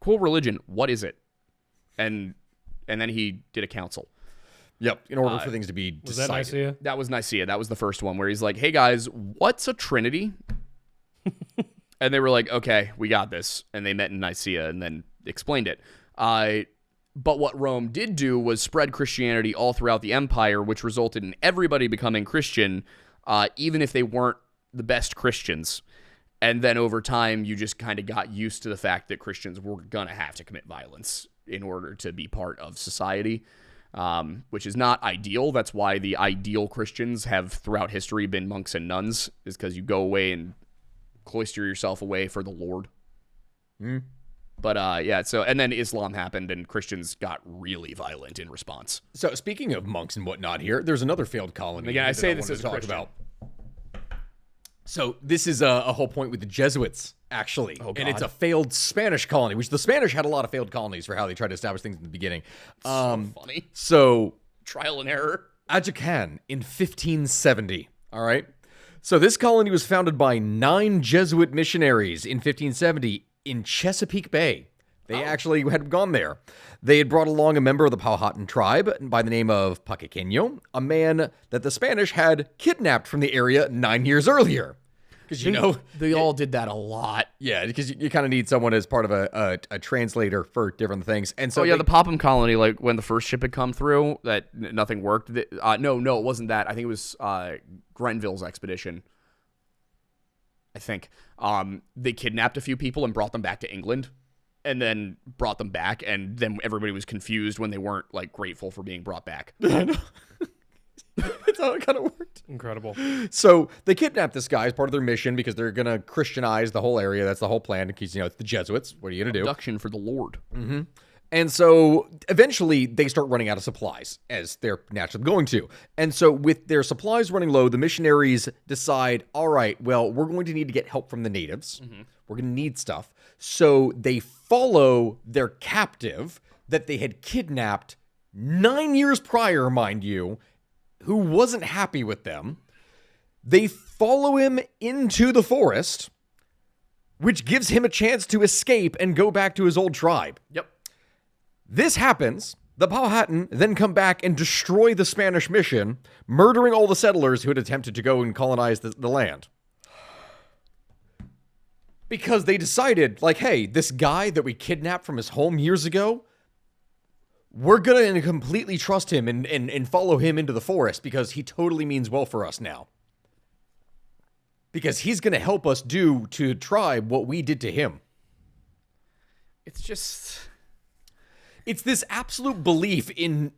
cool religion, what is it? And then he did a council. Yep, in order for things to be decided. Was that Nicaea? That was Nicaea. That was the first one where he's like, hey guys, what's a trinity? And they were like, okay, we got this. And they met in Nicaea and then explained it. But what Rome did do was spread Christianity all throughout the empire, which resulted in everybody becoming Christian, even if they weren't the best Christians. And then over time, you just kind of got used to the fact that Christians were going to have to commit violence in order to be part of society, which is not ideal. That's why the ideal Christians have throughout history been monks and nuns, is because you go away and cloister yourself away for the Lord. But yeah, so and then Islam happened and Christians got really violent in response. So speaking of monks and whatnot here, there's another failed colony. Again, I say this wanted as to a talk Christian. about. So this is a whole point with the Jesuits, actually. Oh, and it's God. a failed Spanish colony, which the Spanish had a lot of failed colonies for how they tried to establish things in the beginning. So funny. So Trial and error. Ajacan in 1570, all right? So this colony was founded by 9 Jesuit missionaries in 1570 in Chesapeake Bay. They actually had gone there. They had brought along a member of the Powhatan tribe by the name of Paquiqueño, a man that the Spanish had kidnapped from the area 9 years earlier. Because, They all did that a lot. yeah, because you kind of need someone as part of a translator for different things. And so Oh yeah, the Popham colony, like when the first ship had come through, that nothing worked. No, it wasn't that. I think it was Grenville's expedition. I think they kidnapped a few people and brought them back to England, and then brought them back, and then everybody was confused when they weren't like grateful for being brought back. That's how it kind of worked. Incredible. So they kidnapped this guy as part of their mission because they're going to Christianize the whole area. That's the whole plan. Because, it's the Jesuits. What are you going to do? Abduction for the Lord. And so eventually they start running out of supplies, as they're naturally going to. And so with their supplies running low, the missionaries decide, all right, well, we're going to need to get help from the natives. We're going to need stuff. So they follow their captive that they had kidnapped 9 years prior, mind you, who wasn't happy with them. They follow him into the forest, which gives him a chance to escape and go back to his old tribe. Yep. This happens. The Powhatan then come back and destroy the Spanish mission, murdering all the settlers who had attempted to go and colonize the land. Because they decided, like, hey, this guy that we kidnapped from his home years ago, we're going to completely trust him and follow him into the forest because he totally means well for us now. Because he's going to help us do to the tribe what we did to him. It's just... It's this absolute belief in...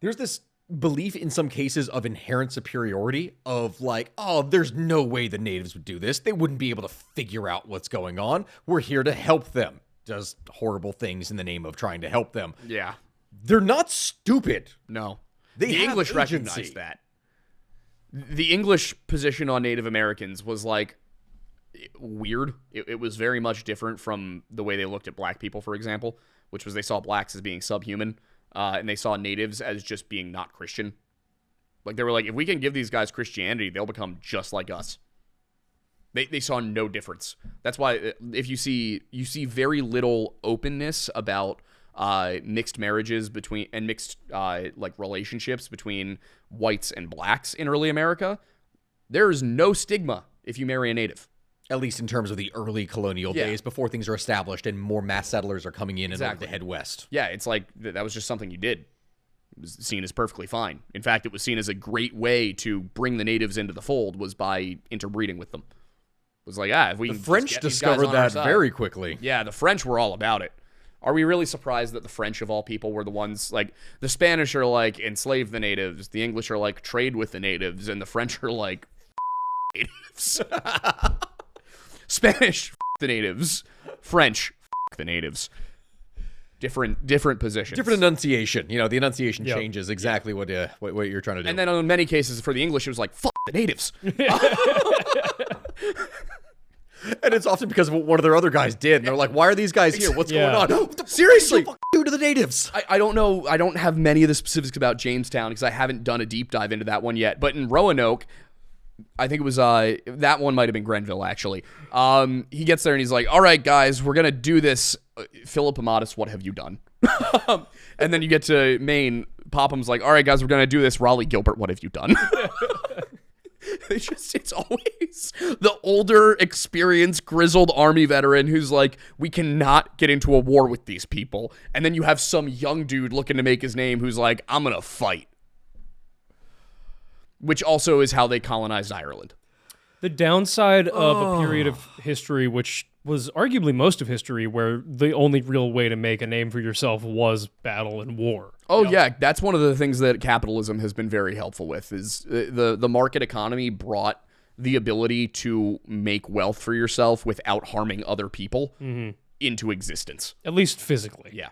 There's this belief in some cases of inherent superiority of like, oh, there's no way the natives would do this. They wouldn't be able to figure out what's going on. We're here to help them. Does horrible things in the name of trying to help them. Yeah. They're not stupid. No. They the have English agency. recognized that. The English position on Native Americans was like weird. It was very much different from the way they looked at black people, for example, which was they saw blacks as being subhuman, and they saw natives as just being not Christian. Like they were like, if we can give these guys Christianity, they'll become just like us. They saw no difference. That's why if you see very little openness about mixed marriages between and mixed like relationships between whites and blacks in early America. There is no stigma if you marry a native. At least in terms of the early colonial days before things are established and more mass settlers are coming in order to head west. Yeah, it's like that was just something you did. It was seen as perfectly fine. In fact, it was seen as a great way to bring the natives into the fold was by interbreeding with them. It was like, if we The can French just get these guys discovered on our that side. very quickly. Yeah, the French were all about it. Are we really surprised that the French of all people were the ones, like, the Spanish are like, enslave the natives, the English are like, trade with the natives, and the French are like, natives. Spanish, the natives. French, the natives. Different positions. Different enunciation. The enunciation Yep. changes exactly what you're trying to do. And then in many cases, for the English, it was like, the natives. And it's often because of what one of their other guys did. And they're like, why are these guys here? What's Yeah. going on? What the Seriously. fuck do to the natives? I don't know. I don't have many of the specifics about Jamestown because I haven't done a deep dive into that one yet. But in Roanoke, I think it was that one might have been Grenville actually. He gets there and he's like, "All right, guys, we're gonna do this." Philip Amatus, what have you done? And then you get to Maine. Popham's like, "All right, guys, we're gonna do this." Raleigh Gilbert, what have you done? It's always the older, experienced, grizzled army veteran who's like, we cannot get into a war with these people. And then you have some young dude looking to make his name who's like, I'm going to fight. Which also is how they colonized Ireland. The downside of a period of history, which was arguably most of history, where the only real way to make a name for yourself was battle and war. Oh, yeah. That's one of the things that capitalism has been very helpful with is the market economy brought the ability to make wealth for yourself without harming other people into existence. At least physically. Yeah.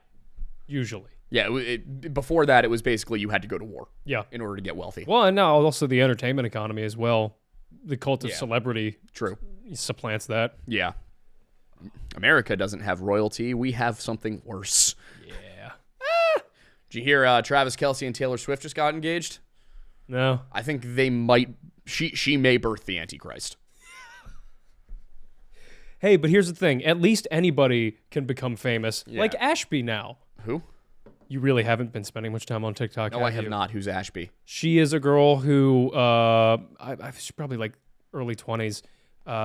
Usually. Yeah, before that, it was basically you had to go to war Yeah. in order to get wealthy. Well, and now also the entertainment economy as well. The cult of celebrity True. supplants that. Yeah. America doesn't have royalty. We have something worse. Yeah. Did you hear Travis Kelce and Taylor Swift just got engaged? No. I think they might. She may birth the Antichrist. Hey, but here's the thing. At least anybody can become famous. Like Ashby now. Who? You really haven't been spending much time on TikTok, No, I have you? not. Who's Ashby? She is a girl who, she's probably like early 20s,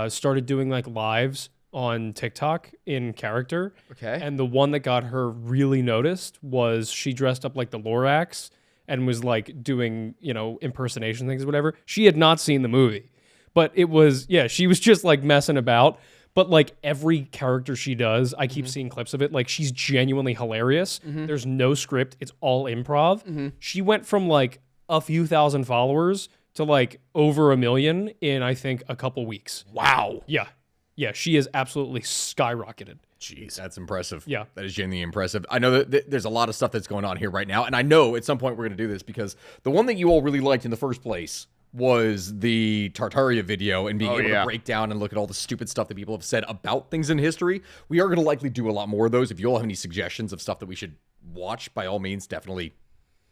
started doing like lives on TikTok in character. Okay. And the one that got her really noticed was she dressed up like the Lorax and was like doing, impersonation things or whatever. She had not seen the movie, but it was, she was just like messing about. But like every character she does, I keep seeing clips of it. Like she's genuinely hilarious. There's no script. It's all improv. She went from like a few thousand followers to like over 1 million in, I think, a couple weeks. Wow. Yeah. Yeah. She is absolutely skyrocketed. Jeez, that's impressive. Yeah. That is genuinely impressive. I know that there's a lot of stuff that's going on here right now. And I know at some point we're going to do this because the one that you all really liked in the first place was the Tartaria video and being able to break down and look at all the stupid stuff that people have said about things in history. We are going to likely do a lot more of those. If you all have any suggestions of stuff that we should watch, by all means, definitely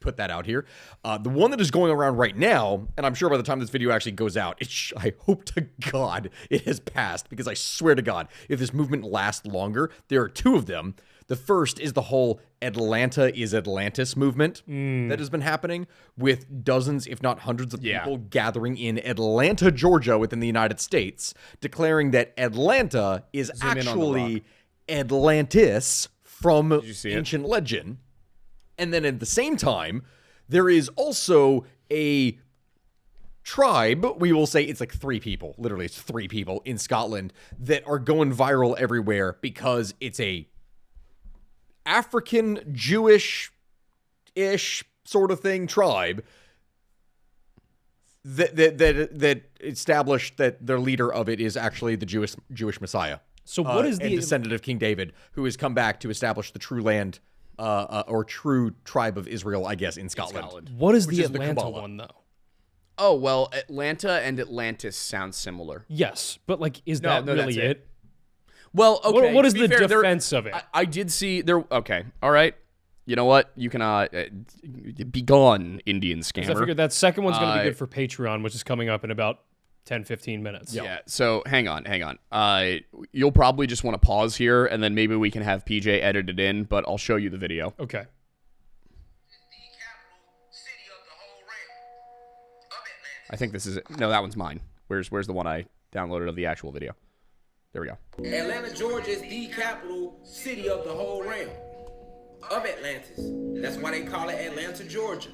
put that out here. The one that is going around right now, and I'm sure by the time this video actually goes out, I hope to God it has passed, because I swear to God, if this movement lasts longer, there are two of them. The first is the whole Atlanta is Atlantis movement that has been happening with dozens, if not hundreds of people gathering in Atlanta, Georgia within the United States, declaring that Atlanta is actually Atlantis from ancient legend. And then at the same time, there is also a tribe, we will say it's like 3 people, literally it's 3 people in Scotland that are going viral everywhere because it's a African Jewish-ish sort of thing tribe that established that their leader of it is actually the Jewish Messiah. So what is the descendant of King David, who has come back to establish the true land or true tribe of Israel, I guess, in Scotland. What is the Atlanta one though? Oh, well, Atlanta and Atlantis sound similar. Yes, but like, is that really it? Well, okay. What is the defense of it? I did see there. Okay, all right. You know what? You can be gone, Indian scammer. I figured that second one's going to be good for Patreon, which is coming up in about 10-15 minutes. Yeah. So hang on. You'll probably just want to pause here, and then maybe we can have PJ edit it in. But I'll show you the video. Okay. I think this is it. No, that one's mine. Where's the one I downloaded of the actual video? There we go. Atlanta, Georgia is the capital city of the whole realm of Atlantis. That's why they call it Atlanta, Georgia.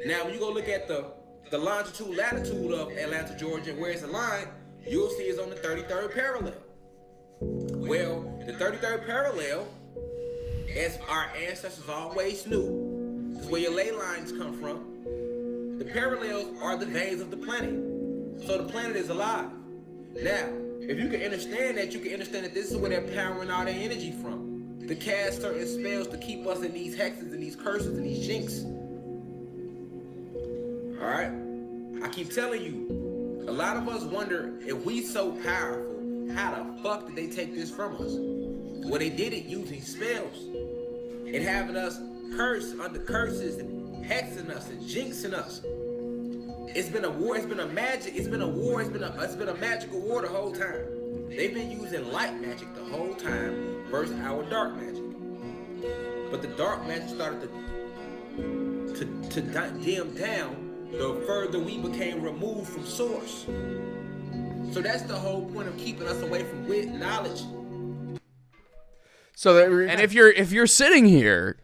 Now, when you go look at the longitude, latitude of Atlanta, Georgia, and where it's aligned, you'll see it's on the 33rd parallel. Well, the 33rd parallel, as our ancestors always knew, is where your ley lines come from. The parallels are the veins of the planet. So the planet is alive. Now, if you can understand that, you can understand that this is where they're powering all their energy from. To cast certain spells to keep us in these hexes and these curses and these jinx. Alright? I keep telling you, a lot of us wonder if we so powerful, how the fuck did they take this from us? Well, they did it using spells. And having us curse under curses and hexing us and jinxing us. It's been a war, it's been a magical war the whole time. They've been using light magic the whole time versus our dark magic. But the dark magic started to dim down the further we became removed from source. So that's the whole point of keeping us away from knowledge. So and if you're sitting here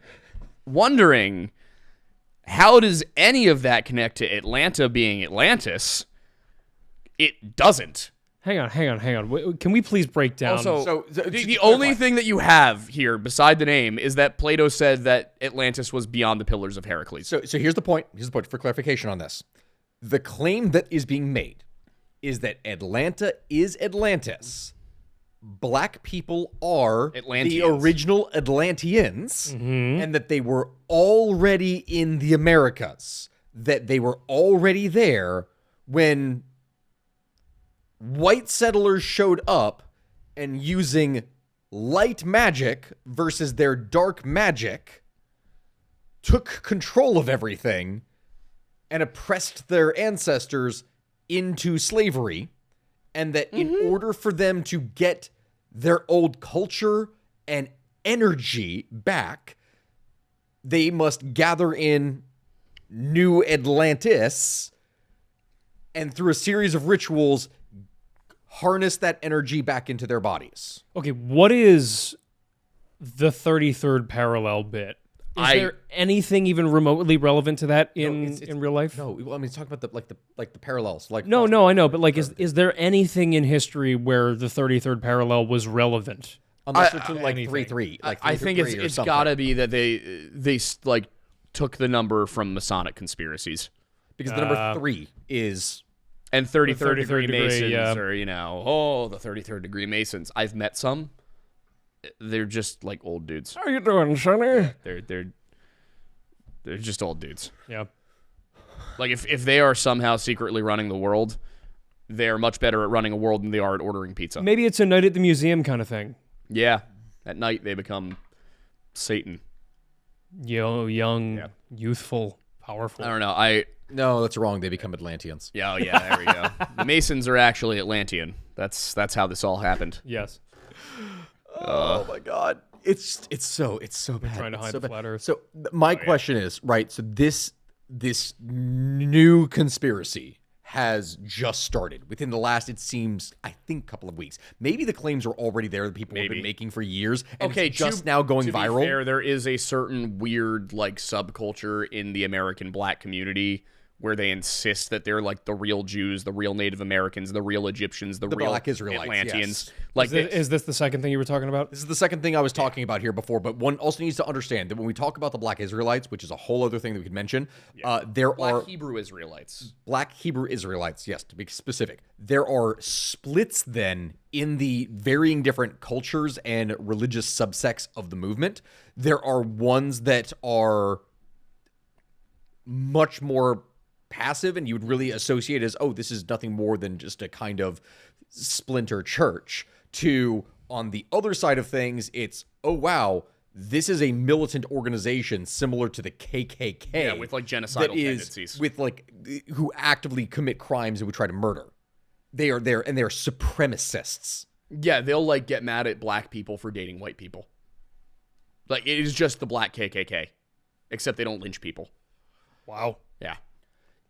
wondering, how does any of that connect to Atlanta being Atlantis? It doesn't. Hang on. Can we please break down? Also, the only thing that you have here beside the name is that Plato said that Atlantis was beyond the Pillars of Heracles. So here's the point. Here's the point for clarification on this. The claim that is being made is that Atlanta is Atlantis black people are the Atlanteans. original Atlanteans, and that they were already in the Americas, that they were already there when white settlers showed up and using light magic versus their dark magic took control of everything and oppressed their ancestors into slavery, and that in order for them to get their old culture and energy back, they must gather in New Atlantis and through a series of rituals harness that energy back into their bodies. Okay, what is the 33rd parallel bit? Is there anything even remotely relevant to that in real life? No, well, I mean, talk about the parallels. Like No, I know, but like, is there anything in history where the 33rd parallel was relevant? unless they're to like anything. 3-3. Like I think 3-3 or it's something. gotta be that they like took the number from Masonic conspiracies. Because the number 3 is And 33rd 33rd degree degree, Masons yeah. are, the 33rd degree Masons. I've met some. They're just like old dudes. How you doing, Sonny? They're just old dudes. Yeah. Like if they are somehow secretly running the world, they're much better at running a world than they are at ordering pizza. Maybe it's a night at the museum kind of thing. Yeah. At night they become Satan. Young, youthful, powerful. I don't know. no, that's wrong. They become Atlanteans. Yeah, there we go. The Masons are actually Atlantean. That's how this all happened. Yes. Oh my god. It's so bad. trying to It's hide so the bad. flat Earth. So my question is, right, so this new conspiracy has just started within the last, it seems, I think, couple of weeks. Maybe the claims are already there that people have been making for years, and it's just now going viral. Be fair, there is a certain weird like subculture in the American black community where they insist that they're like the real Jews, the real Native Americans, the real Egyptians, the real Black Israelites, Atlanteans. yes. Like Is this the second thing you were talking about? This is the second thing I was talking about here before, but one also needs to understand that when we talk about the Black Israelites, which is a whole other thing that we could mention, there Black are Hebrew Israelites. Black Hebrew Israelites, yes, to be specific. There are splits then in the varying different cultures and religious subsects of the movement. There are ones that are much more passive and you would really associate as, oh, this is nothing more than just a kind of splinter church, to on the other side of things, it's, oh, wow, this is a militant organization similar to the KKK. Yeah, with like genocidal that is, tendencies. with like, who actively commit crimes and would try to murder. They are there, and they are supremacists. Yeah, they'll like get mad at black people for dating white people. Like it is just the black KKK, except they don't lynch people. Wow. Yeah.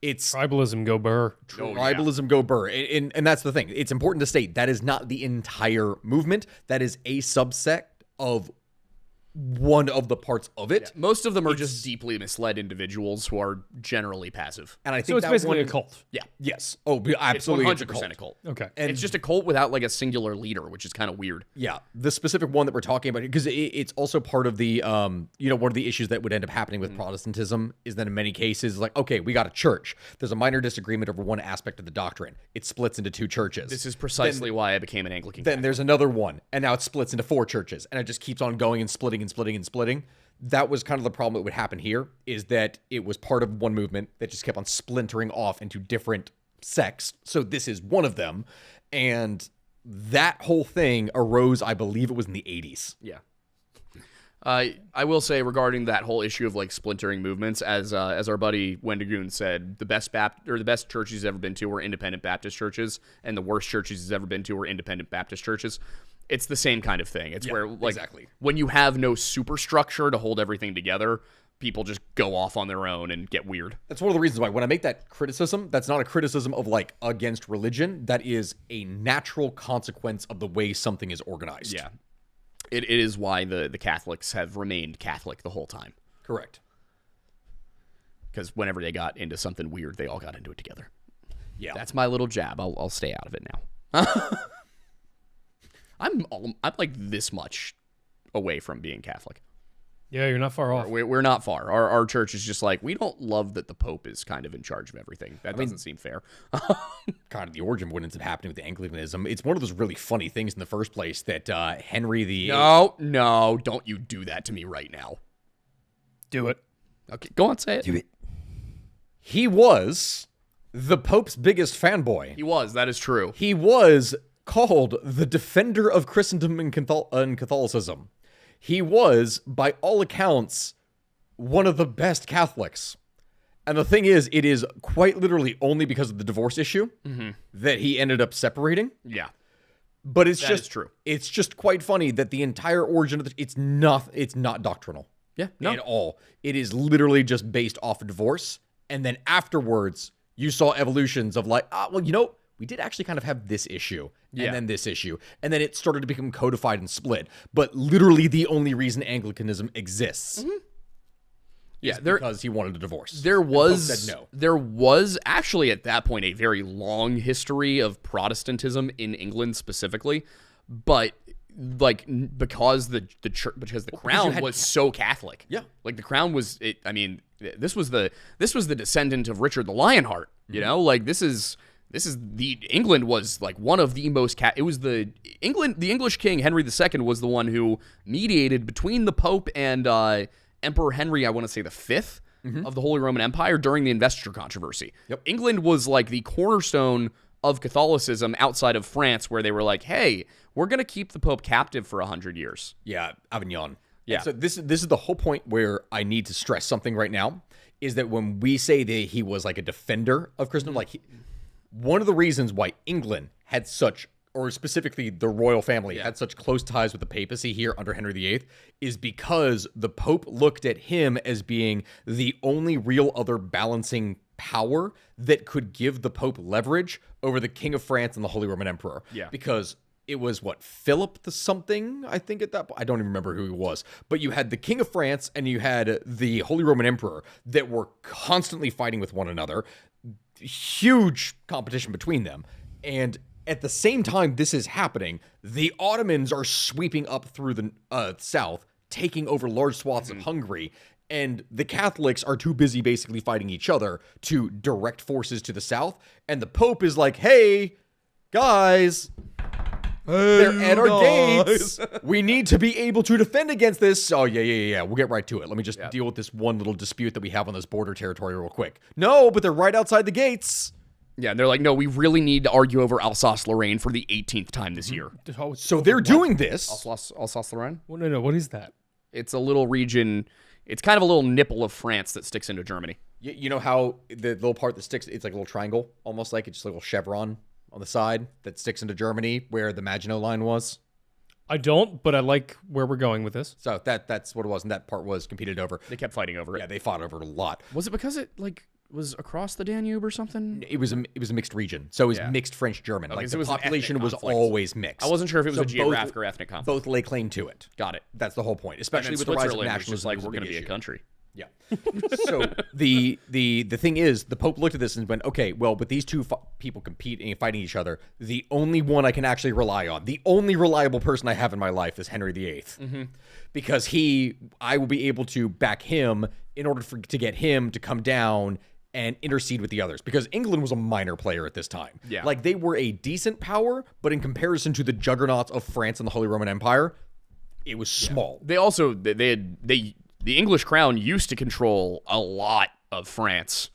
It's Tribalism, go burr. tribalism, go burr. And that's the thing. It's important to state that is not the entire movement. That is a subset of one of the parts of it. Most of them are just deeply misled individuals who are generally passive. And I think So it's that basically one, a cult. Yeah. Yes. Oh, absolutely. It's 100% a cult. Okay. And It's just a cult without like a singular leader, which is kind of weird. yeah, the specific one that we're talking about, because it's also part of the, one of the issues that would end up happening with Protestantism is that in many cases, like, okay, we got a church. There's a minor disagreement over one aspect of the doctrine. It splits into 2 churches. This is precisely why I became an Anglican. Then there's another one, and now it splits into 4 churches, and it just keeps on going and splitting and splitting and splitting. That was kind of the problem that would happen here, is that it was part of one movement that just kept on splintering off into different sects. So this is one of them, and that whole thing arose, I believe it was in the 80s. Yeah. I will say regarding that whole issue of like splintering movements, as our buddy Wendigoon said, the best churches he's ever been to were independent Baptist churches, and the worst churches he's ever been to were independent Baptist churches. It's the same kind of thing. It's where like exactly. when you have no superstructure to hold everything together, people just go off on their own and get weird. That's one of the reasons why when I make that criticism, that's not a criticism of like against religion. That is a natural consequence of the way something is organized. Yeah. It is why the Catholics have remained Catholic the whole time. Correct. Because whenever they got into something weird, they all got into it together. Yeah. That's my little jab. I'll stay out of it now. I'm like this much away from being Catholic. Yeah, you're not far off. We're not far. Our church is just like, we don't love that the Pope is kind of in charge of everything. That doesn't seem fair. Kind of the origin of what ends up happening with the Anglicanism. It's one of those really funny things in the first place that Henry the No, don't you do that to me right now. Do it. Okay, go on, say it. Do it. He was the Pope's biggest fanboy. He was. That is true. He was called the defender of Christendom and Catholicism. He was, by all accounts, one of the best Catholics. And the thing is, it is quite literally only because of the divorce issue that he ended up separating. Yeah. But it's That just is true. It's just quite funny that the entire origin of it's not doctrinal. Yeah. No. At all. It is literally just based off of divorce. And then afterwards, you saw evolutions of like, we did actually kind of have this issue and then this issue. And then it started to become codified and split. But literally the only reason Anglicanism exists is because he wanted a divorce. There was said no. There was actually at that point a very long history of Protestantism in England specifically, but like because the church, because the crown was so Catholic. Yeah. Like the crown was this was the descendant of Richard the Lionheart, you know? Like this is the England was like one of the most it was the English king Henry II was the one who mediated between the Pope and Emperor Henry, I want to say the 5th of the Holy Roman Empire during the investiture controversy. Yep. England was like the cornerstone of Catholicism outside of France, where they were like, hey, we're going to keep the Pope captive for 100 years. Yeah, Avignon. Yeah. So this is the whole point where I need to stress something right now, is that when we say that he was like a defender of Christendom, one of the reasons why England had such, or specifically the royal family, had such close ties with the papacy here under Henry VIII is because the Pope looked at him as being the only real other balancing power that could give the Pope leverage over the King of France and the Holy Roman Emperor. Yeah. Because it was Philip the something, I think at that point. I don't even remember who he was. But you had the King of France and you had the Holy Roman Emperor that were constantly fighting with one another. Huge competition between them. And at the same time this is happening, the Ottomans are sweeping up through the south, taking over large swaths of Hungary, and the Catholics are too busy basically fighting each other to direct forces to the south, and the Pope is like, hey, guys, they're at our gates. We need to be able to defend against this. Oh, yeah. We'll get right to it. Let me just deal with this one little dispute that we have on this border territory real quick. No, but they're right outside the gates. Yeah, and they're like, no, we really need to argue over Alsace-Lorraine for the 18th time this year. So they're doing this. Alsace-Lorraine? Well, no, what is that? It's a little region. It's kind of a little nipple of France that sticks into Germany. You know how the little part that sticks, it's like a little triangle, almost like it's just a little chevron on the side that sticks into Germany where the Maginot Line was? I don't, but I like where we're going with this. So that's what it was, and that part was competed over. They kept fighting over it. Yeah, they fought over it a lot. Was it because it was across the Danube or something? It was a mixed region, so it was mixed French-German. Okay, Like so it the was an population ethnic was conflict. always mixed. I wasn't sure if it was So a geographic or ethnic conflict. Both lay claim to it. Got it. That's the whole point, And especially then with the rise of Switzerland was just nationalism. like, was a we're going to big be a issue. country. Yeah. So the thing is, the Pope looked at this and went, okay, well, with these two people competing and fighting each other, the only one I can actually rely on, the only reliable person I have in my life is Henry VIII. Because I will be able to back him in order to get him to come down and intercede with the others. Because England was a minor player at this time. Yeah. Like, they were a decent power, but in comparison to the juggernauts of France and the Holy Roman Empire, it was small. They also the English crown used to control a lot of France,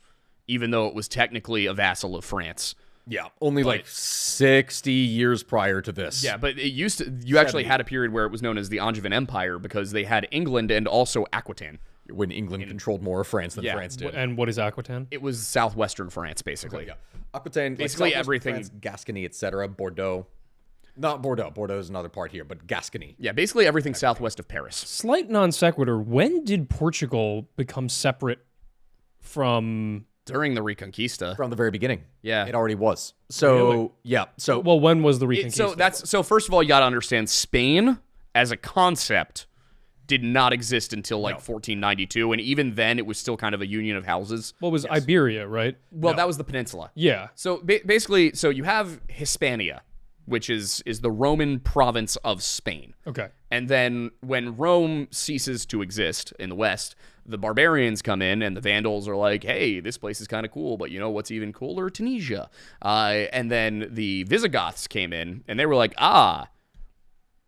even though it was technically a vassal of France. Yeah, only like 60 years prior to this. Yeah, but it used to. You actually had a period where it was known as the Angevin Empire because they had England and also Aquitaine. When England controlled more of France than France did. And what is Aquitaine? It was southwestern France, basically. Yeah. Aquitaine, Basically like everything- France, Gascony, etc., Bordeaux. Not Bordeaux. Bordeaux is another part here, but Gascony. Yeah, basically everything southwest of Paris. Slight non sequitur. When did Portugal become separate from? During the Reconquista. From the very beginning. Yeah. It already was. So, Really? yeah. So, Well, when was the Reconquista? So first of all, you got to understand Spain as a concept did not exist until like 1492, and even then it was still kind of a union of houses. What was Iberia, right? Well, that was the peninsula. Yeah. So basically, so you have Hispania, which is the Roman province of Spain. Okay. And then when Rome ceases to exist in the West, the barbarians come in and the Vandals are like, hey, this place is kind of cool, but you know what's even cooler? Tunisia. And then the Visigoths came in and they were like,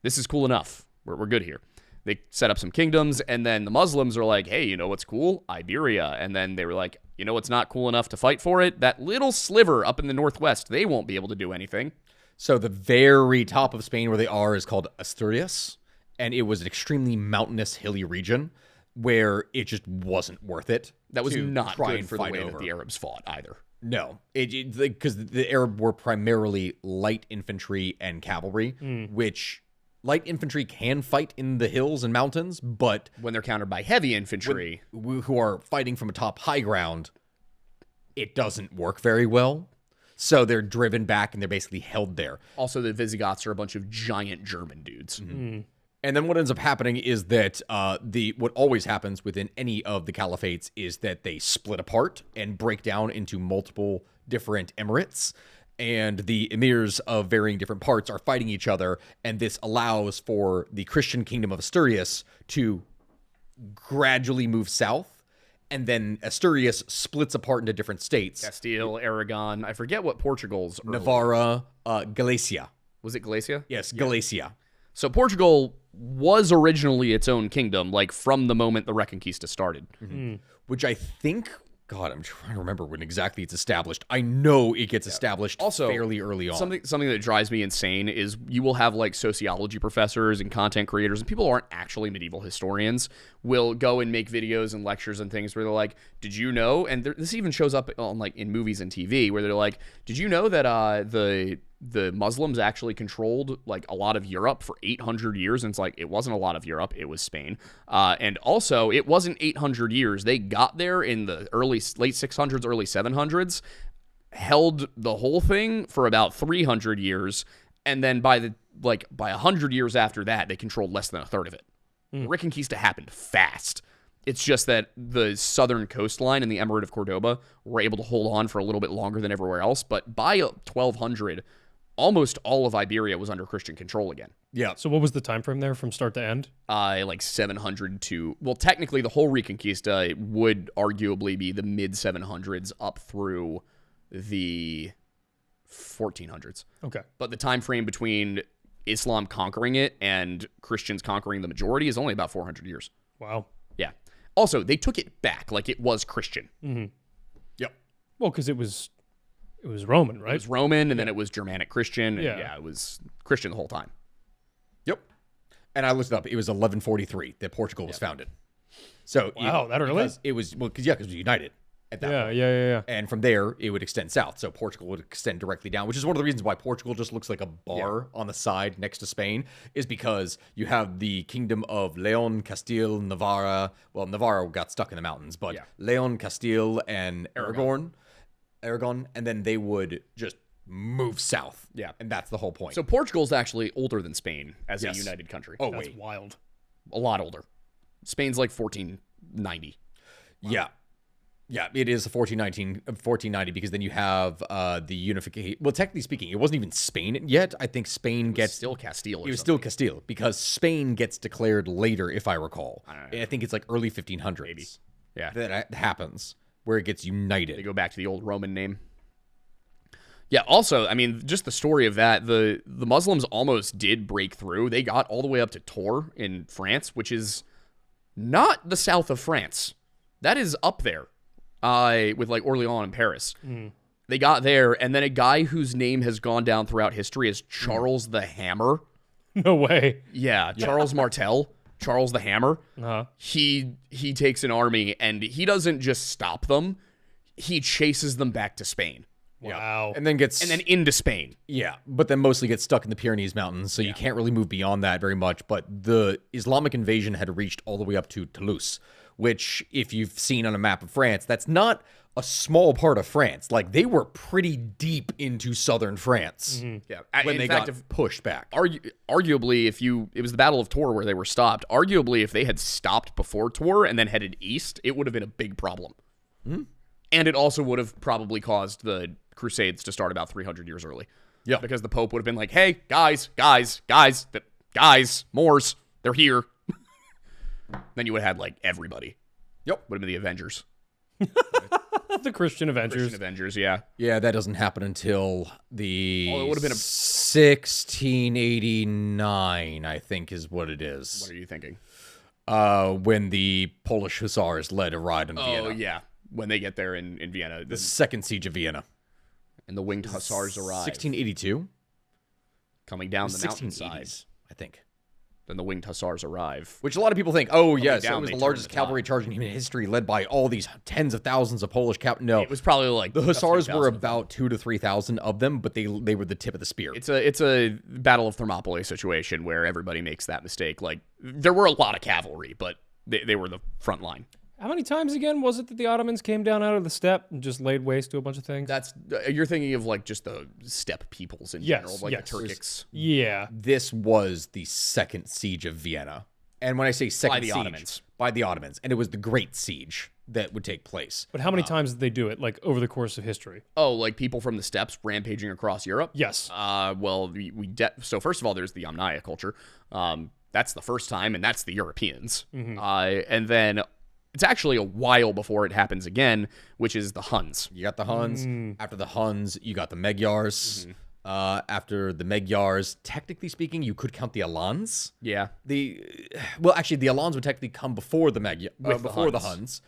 this is cool enough. We're good here. They set up some kingdoms, and then the Muslims are like, hey, you know what's cool? Iberia. And then they were like, you know what's not cool enough to fight for it? That little sliver up in the northwest, they won't be able to do anything. So the very top of Spain where they are is called Asturias, and it was an extremely mountainous, hilly region where it just wasn't worth it. That was to not try good and for the fight way over. that the Arabs fought either. No, because the Arab were primarily light infantry and cavalry, which light infantry can fight in the hills and mountains, but When they're countered by heavy infantry, who are fighting from atop high ground, it doesn't work very well. So they're driven back and they're basically held there. also the Visigoths are a bunch of giant German dudes. And then what ends up happening is that what always happens within any of the caliphates is that they split apart and break down into multiple different emirates. And the emirs of varying different parts are fighting each other, and this allows for the Christian kingdom of Asturias to gradually move south, and then Asturias splits apart into different states. Castile, Aragon, I forget what Portugal's early- Navarra, Galicia. Was it Galicia? Yes, Galicia. So Portugal was originally its own kingdom, like from the moment the Reconquista started. Which I think, God, I'm trying to remember when exactly it's established. I know it gets established Also, fairly early on. Something that drives me insane is you will have like sociology professors and content creators and people who aren't actually medieval historians will go and make videos and lectures and things where they're like, did you know? And this even shows up on like in movies and TV where they're like, did you know that the Muslims actually controlled like a lot of Europe for 800 years? And it's like, it wasn't a lot of Europe. It was Spain. And also it wasn't 800 years. They got there in the late 600s, early 700s, held the whole thing for about 300 years. And then by 100 years after that, they controlled less than a third of it. The Reconquista happened fast. It's just that the southern coastline and the Emirate of Cordoba were able to hold on for a little bit longer than everywhere else. But by 1200, almost all of Iberia was under Christian control again. Yeah. So what was the time frame there from start to end? Like 700 to, well, technically the whole Reconquista would arguably be the mid 700s up through the 1400s. Okay. But the time frame between Islam conquering it and Christians conquering the majority is only about 400 years. Wow. Yeah. Also, they took it back like it was Christian. Yep. Well, because it was Roman, right? It was Roman, and then it was Germanic Christian. And Yeah. it was Christian the whole time. Yep. And I looked it up. It was 1143 that Portugal was founded. So Wow, that early? Because it was because it was united at that point. Yeah. And from there, it would extend south. So Portugal would extend directly down, which is one of the reasons why Portugal just looks like a bar on the side next to Spain, is because you have the kingdom of Leon, Castile, Navarra. Well, Navarra got stuck in the mountains, but Leon, Castile, and Aragon, and then they would just move south. Yeah. And that's the whole point. So Portugal's actually older than Spain as Yes. a united country. oh, That's wait. wild. A lot older. Spain's like 1490. Yeah. Yeah, it is 1490 because then you have the unification. Well, technically speaking, it wasn't even Spain yet. I think Spain gets Still Castile. It was still Castile because Spain gets declared later, if I recall. I think it's like early 1500s. Maybe. Yeah. That happens where it gets They united. go back to the old Roman name. Yeah, also, I mean, just the story of that, the Muslims almost did break through. They got all the way up to Tours in France, which is not the south of France. That is up there with like Orleans and Paris. They got there, and then a guy whose name has gone down throughout history is Charles the Hammer. No way. Yeah, Charles Martel. Charles the Hammer. Uh-huh. He takes an army, and he doesn't just stop them. He chases them back to Spain. Wow. And then gets And then into Spain. yeah, but then mostly gets stuck in the Pyrenees Mountains, so you can't really move beyond that very much. But the Islamic invasion had reached all the way up to Toulouse, which, if you've seen on a map of France, that's not a small part of France. Like, they were pretty deep into southern France Yeah. when they got pushed back. Arguably, it was the Battle of Tours where they were stopped. Arguably, if they had stopped before Tours and then headed east, it would have been a big problem. And it also would have probably caused the Crusades to start about 300 years early. Yeah. Because the Pope would have been like, hey, guys, Moors, they're here. Then you would have had, like, everybody. Yep. Would have been the Avengers. The Christian Avengers. Christian Avengers, yeah. Yeah, that doesn't happen until the Oh, it would have been 1689, I think is what it is. What are you thinking? When the Polish Hussars led a ride in Vienna. Oh, yeah. When they get there in Vienna. The Second Siege of Vienna. And the winged hussars arrive. 1682? Coming down the 1680s, mountainside. I think. Then the winged hussars arrive. Which a lot of people think, oh, yes, down, it was they the turn largest the cavalry charge in human history led by all these tens of thousands of Polish No. It was probably like The Hussars were 3,000. about 2,000 to 3,000 of them, but they were the tip of the spear. It's a Battle of Thermopylae situation where everybody makes that mistake. Like, there were a lot of cavalry, but they were the front line. How many times again was it that the Ottomans came down out of the steppe and just laid waste to a bunch of things? That's you're thinking of like just the steppe peoples in general, like the Turkics. Yeah. This was the Second Siege of Vienna. And when I say second the siege, Ottomans. by the Ottomans. And it was the Great Siege that would take place. But how many times did they do it, like, over the course of history? Oh, like people from the steppes rampaging across Europe? Yes. Well, so first of all, there's the Yamnaya culture. That's the first time, and that's the Europeans. And then it's actually a while before it happens again, which is the Huns. You got the Huns. After the Huns, you got the Magyars. After the Magyars, technically speaking, you could count the Alans. Yeah. Actually, the Alans would technically come before the before the Huns.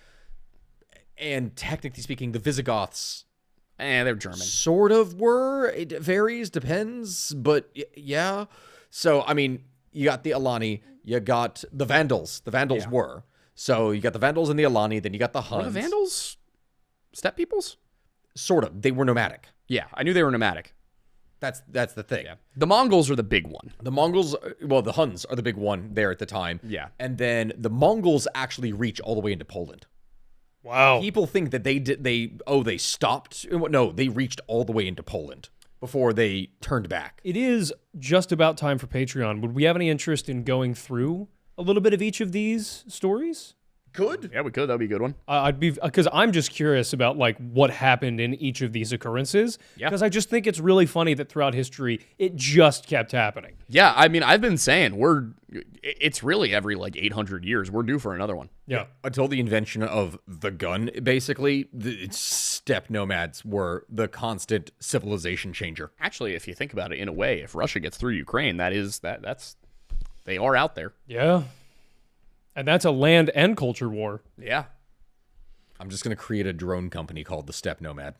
And technically speaking, the Visigoths They're German. sort of were. It varies, depends, but yeah. So, I mean, you got the Alani, you got the Vandals. The Vandals were. So you got the Vandals and the Alani, then you got the Huns. Were the Vandals steppe peoples? Sort of. They were nomadic. Yeah, I knew they were nomadic. That's the thing. Yeah. The Mongols are the big one. The Mongols, the Huns are the big one there at the time. Yeah. And then the Mongols actually reach all the way into Poland. Wow. People think that they stopped. No, they reached all the way into Poland before they turned back. It is just about time for Patreon. Would we have any interest in going through a little bit of each of these stories? Good. Yeah, we could. That'd be a good one. I'd be, because I'm just curious about like what happened in each of these occurrences. Yeah. Because I just think it's really funny that throughout history it just kept happening. Yeah, I mean, I've been saying it's really every like 800 years. We're due for another one. Yeah. Until the invention of the gun, basically, the steppe nomads were the constant civilization changer. Actually, if you think about it in a way, if Russia gets through Ukraine, that's they are out there. Yeah. And that's a land and culture war. Yeah. I'm just going to create a drone company called the Steppe Nomad.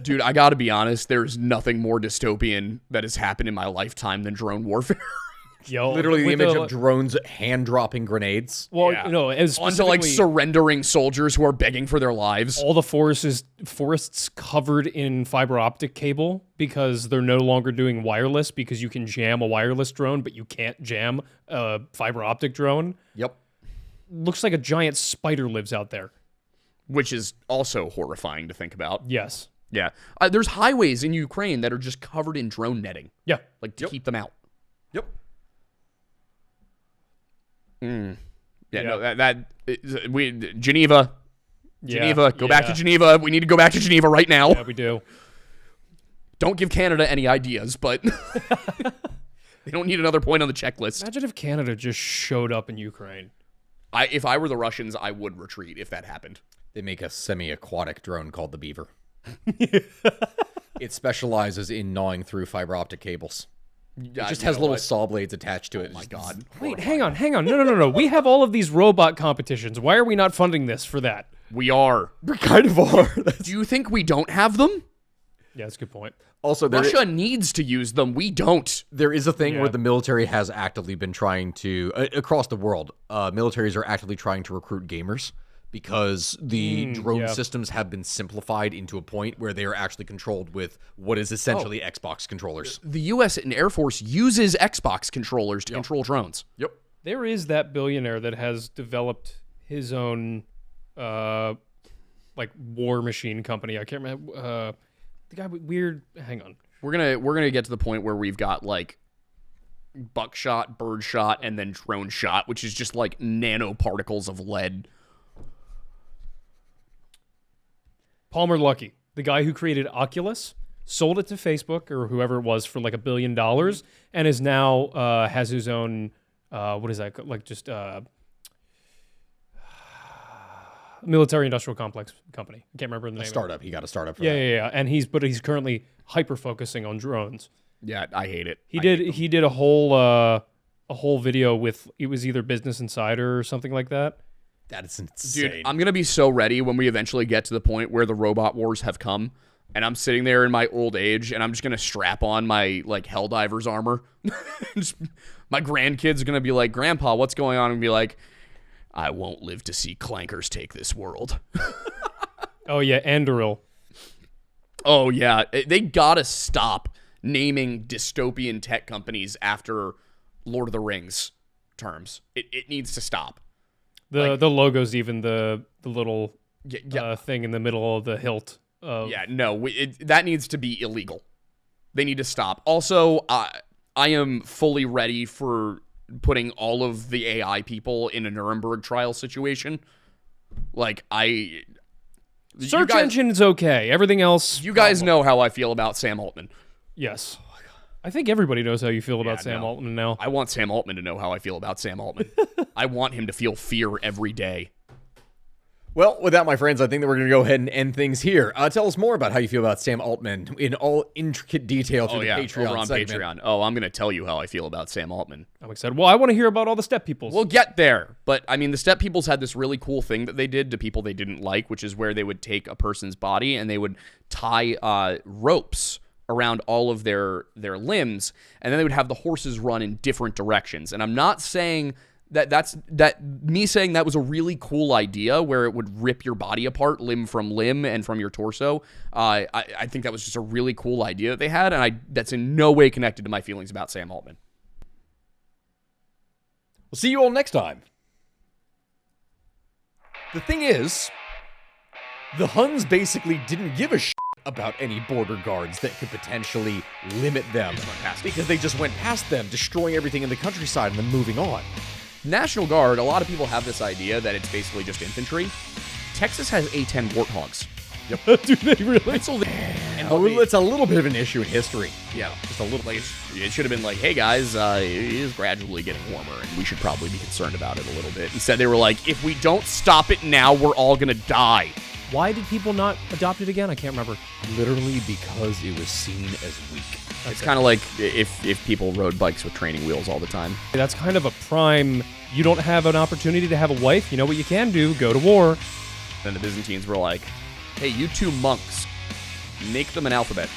Dude, I got to be honest, there's nothing more dystopian that has happened in my lifetime than drone warfare. Yo, Literally the with image of drones hand-dropping grenades. Well, Yeah. you know, as Onto like specifically surrendering soldiers who are begging for their lives. all the forests covered in fiber optic cable because they're no longer doing wireless because you can jam a wireless drone, but you can't jam a fiber optic drone. Yep. Looks like a giant spider lives out there. Which is also horrifying to think about. Yes. Yeah. There's highways in Ukraine that are just covered in drone netting, Yeah. like to keep them out. Yep. Yeah, no, Geneva, Yeah. go back to Yeah. Geneva. We need to go back to Geneva right now. Yeah, we do. Don't give Canada any ideas, but they don't need another point on the checklist. Imagine if Canada just showed up in Ukraine. If I were the Russians, I would retreat if that happened. They make a semi-aquatic drone called the Beaver. It specializes in gnawing through fiber optic cables. It just has little saw blades attached to it. Oh my God. Wait, hang on. No. We have all of these robot competitions. Why are we not funding this for that? We are. We kind of are. Do you think we don't have them? Yeah, that's a good point. Also, Russia needs to use them. We don't. there is a thing Yeah. where the military has actively been trying to, across the world, militaries are actively trying to recruit gamers because the drone yeah. systems have been simplified into a point where they are actually controlled with what is essentially Xbox controllers. The U.S. and Air Force uses Xbox controllers to control drones. Yep. There is that billionaire that has developed his own, like war machine company. I can't remember. The guy with weird. Hang on. We're gonna get to the point where we've got like buckshot, birdshot, and then drone shot, which is just like nanoparticles of lead. Palmer Luckey, the guy who created Oculus, sold it to Facebook or whoever it was for like $1 billion, and is now has his own what is that, like, just military industrial complex company. I can't remember the name. Startup. He got a startup. For Yeah. And he's currently hyper focusing on drones. Yeah, I hate it. He did a whole video with, it was either Business Insider or something like that. That is insane. Dude, I'm going to be so ready when we eventually get to the point where the robot wars have come, and I'm sitting there in my old age, and I'm just going to strap on my, like, Helldiver's armor. My grandkids are going to be like, Grandpa, what's going on? And be like, I won't live to see clankers take this world. Oh, yeah, Andoril. Oh, yeah. They got to stop naming dystopian tech companies after Lord of the Rings terms. It needs to stop. The logo's even the little thing in the middle of the hilt. That needs to be illegal. They need to stop. Also, I am fully ready for putting all of the AI people in a Nuremberg trial situation. Like, Search engine's okay. Everything else... You guys know how I feel about Sam Altman. Yes. I think everybody knows how you feel about Sam Altman now. I want Sam Altman to know how I feel about Sam Altman. I want him to feel fear every day. Well, with that, my friends, I think that we're going to go ahead and end things here. Tell us more about how you feel about Sam Altman in all intricate detail through the Patreon over on segment. Patreon. Oh, I'm going to tell you how I feel about Sam Altman. I'm excited. Well, I want to hear about all the Steppe peoples. We'll get there. But, I mean, the Steppe peoples had this really cool thing that they did to people they didn't like, which is where they would take a person's body and they would tie ropes around all of their limbs, and then they would have the horses run in different directions. And I'm not saying me saying that was a really cool idea where it would rip your body apart limb from limb and from your torso. I think that was just a really cool idea that they had, and that's in no way connected to my feelings about Sam Altman. We'll see you all next time. The thing is, the Huns basically didn't give a shit about any border guards that could potentially limit them, because they just went past them, destroying everything in the countryside and then moving on. National Guard, a lot of people have this idea that it's basically just infantry. Texas has A-10 Warthogs. Yep. Do they really? It's a little bit of an issue in history. Yeah, just a little. Like, it should have been like, hey guys, it is gradually getting warmer, and we should probably be concerned about it a little bit. Instead, they were like, if we don't stop it now, we're all gonna die. Why did people not adopt it again? I can't remember. Literally because it was seen as weak. It's kind of like if people rode bikes with training wheels all the time. That's kind of a prime, you don't have an opportunity to have a wife, you know what you can do, go to war. Then the Byzantines were like, hey, you two monks, make them an alphabet.